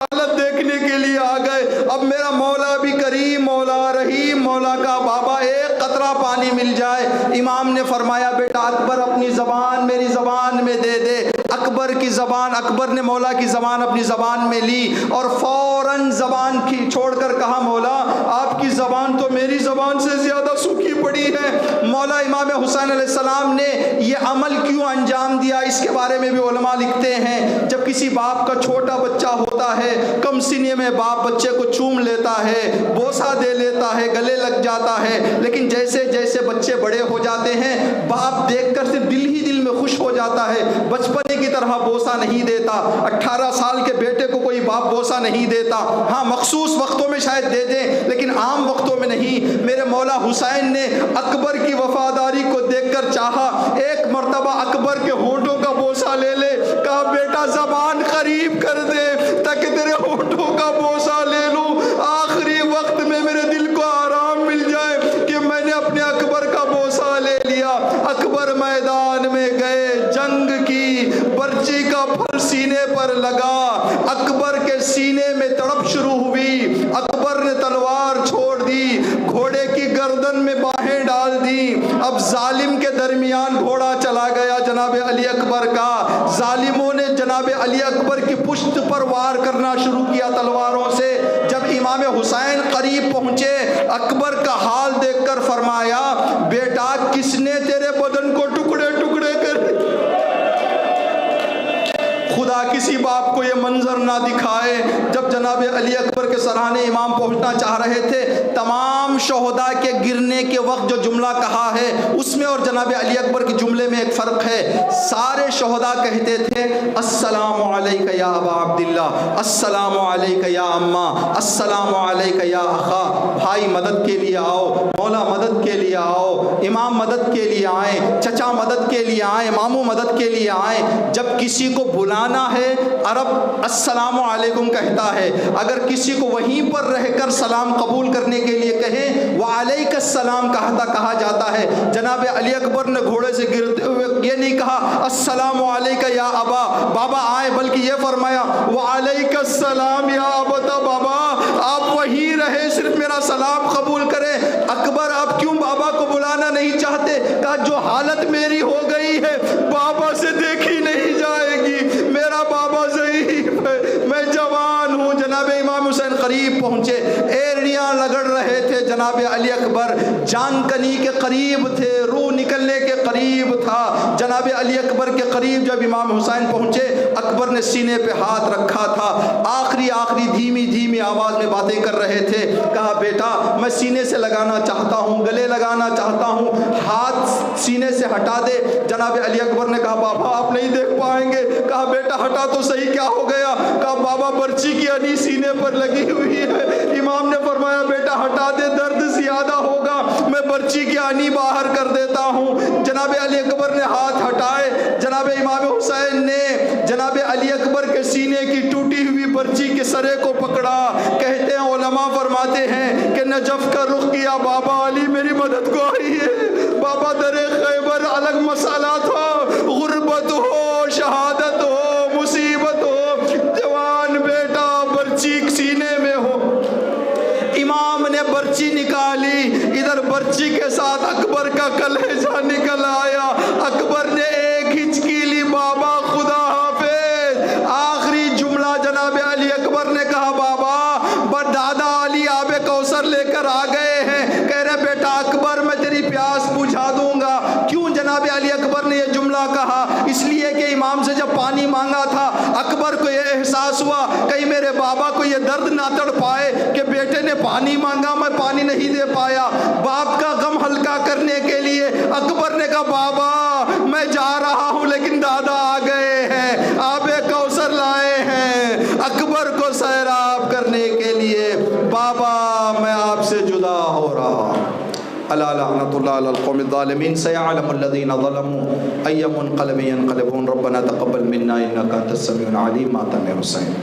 حالت دیکھنے کے لیے آ گئے، اب میرا مولا بھی کریم، مولا رحیم، مولا کا بابا ایک قطرہ پانی مل جائے۔ امام نے فرمایا بیٹا اکبر اپنی زبان میری زبان میں دے دے۔ اکبر کی زبان، اکبر نے مولا کی زبان اپنی زبان میں لی اور فوراً زبان کی چھوڑ کر کہا مولا آپ کی زبان تو میری زبان سے زیادہ سوکھی پڑی ہے۔ مولا امام حسین علیہ السلام نے یہ عمل کیوں انجام دیا اس کے بارے میں بھی علماء لکھتے ہیں، جب کسی باپ کا چھوٹا بچہ ہوتا ہے، کم سینے میں باپ بچے کو چوم لیتا ہے، بوسہ دے لیتا ہے، گلے لگ جاتا ہے، لیکن جیسے جیسے بچے بڑے ہو جاتے ہیں باپ دیکھ کر صرف دل ہی دل میں خوش ہو جاتا ہے، بچپنے کی طرح بوسہ نہیں دیتا۔ 18 سال کے بیٹے کو کوئی باپ بوسہ نہیں دیتا، ہاں مخصوص وقتوں میں شاید دے دیں لیکن عام وقتوں میں نہیں۔ میرے مولا حسین نے اکبر کی وفاداری کو دیکھ کر چاہا ایک مرتبہ اکبر کے ہونٹوں کا بوسہ لے لے، کہا بیٹا زبان قریب کر دے تاکہ تیرے ہونٹوں کا بوسہ لے لوں، آخری وقت میں میرے دل کو آرام مل جائے کہ میں نے اپنے اکبر کا بوسہ لے لیا۔ اکبر میدان میں گئے، جنگ کی، برچی کا پھل سینے پر لگا، اکبر کے سینے میں تڑپ شروع ہوئی، اکبر نے تلوار چھوڑ دی، گھوڑے کی گردن میں باہیں ڈال دی، اب ظالم کے درمیان گھوڑا چلا گیا جناب علی اکبر کا، ظالموں نے جناب علی اکبر کی پشت پر وار کرنا شروع کیا تلواروں سے۔ جب امام حسین قریب پہنچے اکبر کا حال دیکھ کر فرمایا بیٹا کس نے تیرے بدن کو ٹکڑے خدا کسی باپ کو یہ منظر نہ دکھائے۔ جب جناب علی اکبر کے سرانے امام پہنچنا چاہ رہے تھے، تمام شہداء کے گرنے کے وقت جو جملہ کہا ہے اس میں اور جناب علی اکبر کے جملے میں ایک فرق ہے۔ سارے شہداء کہتے تھے السلام علیک یا ابا عبداللہ، السلام علیک یا اماں، السلام علیک یا اخا۔ بھائی مدد کے لیے آؤ، مولا مدد کے لیے آؤ، امام مدد کے لیے آئیں، چچا مدد کے لیے آئیں، ماموں مدد کے لیے آئیں۔ جب کسی کو بلانا ہے عرب السلام علیکم کہتا ہے، اگر کسی کو وہیں پر رہ کر سلام قبول کرنے کے لیے کہیں وعلیک السلام کہا جاتا ہے۔ جناب علی اکبر نے گھوڑے سے گرتے ہوئے یہ نہیں کہا السلام علیک یا ابا، بابا آئے، بلکہ یہ فرمایا وعلیک السلام یا ابتا، بابا آپ وہیں رہے، صرف میرا سلام قبول کریں۔ اکبر آپ کیوں بابا کو بلانا نہیں چاہتے؟ کہا جو حالت میری ہو گئی ہے بابا سے دیکھی نہیں جائے گی، میرا بابا ضعیف ہے، میں جوان ہوں۔ جناب امام حسین قریب پہنچے، ایڑیاں لگڑ رہے تھے۔ جناب علی اکبر جان کنی کے قریب تھے، روح نکلنے کے قریب تھا۔ جناب علی اکبر کے قریب جب امام حسین پہنچے، اکبر نے سینے پہ ہاتھ رکھا تھا، آخری دھیمی آواز میں باتیں کر رہے تھے۔ کہا بیٹا میں سینے سے لگانا چاہتا ہوں، گلے لگانا چاہتا ہوں، ہاتھ سینے سے ہٹا دے۔ جناب علی اکبر نے کہا بابا آپ نہیں دیکھ پائیں گے۔ کہا بیٹا ہٹا تو صحیح، کیا ہو گیا؟ کہا بابا برچی کی انی سینے پر لگی ہوئی ہے۔ امام نے فرمایا بیٹا ہٹا دے، درد زیادہ ہوگا، میں برچی کی انی باہر کر دیتا ہوں۔ جناب علی اکبر نے ہاتھ ہٹائے، جناب امام حسین نے جناب علی اکبر کے سینے کی ٹوٹی ہوئی برچی کے سرے کو پکڑا۔ کہتے ہیں علماء فرماتے ہیں کہ نجف کا رخ کیا، بابا علی میری مدد کو آئی ہے۔ بابا در خیبر الگ مسئلہ تھا، غربت ہو، شہادت ہو، مصیبت ہو، جوان بیٹا برچی سینے میں ہو۔ امام نے برچی نکالی، ادھر برچی کے ساتھ اکبر کا کلیجہ نکل آیا۔ اکبر نے ایک ہچکی لی، بابا خدا حافظ۔ آخری جملہ جناب علی اکبر نے کہا بابا دادا علی آب کوثر لے کر آ گئے ہیں۔ کہہ رہے بیٹا اکبر میں تیری پیاس بجھا دوں گا۔ کیوں جناب علی اکبر نے یہ جملہ کہا؟ اس لیے کہ امام سے جب پانی مانگا تھا اکبر کو یہ احساس ہوا کہیں میرے بابا کو یہ درد نہ تڑ پائے کہ بیٹے نے پانی مانگا میں پانی نہیں دے پایا۔ باپ کا غم ہلکا کرنے کے لیے اکبر نے کہا بابا میں جا رہا ہوں لیکن دادا آ گئے ہیں، آب کوثر لائے ہیں اکبر کو سیراب کرنے کے لیے، بابا میں آپ سے جدا ہو رہا ہوں۔ الا لعنت اللہ علی القوم الظالمین سیعلم الذین ظلموا ای منقلب ینقلبون ربنا تقبل منا انک انت السمیع العلیم۔ ماتم حسین۔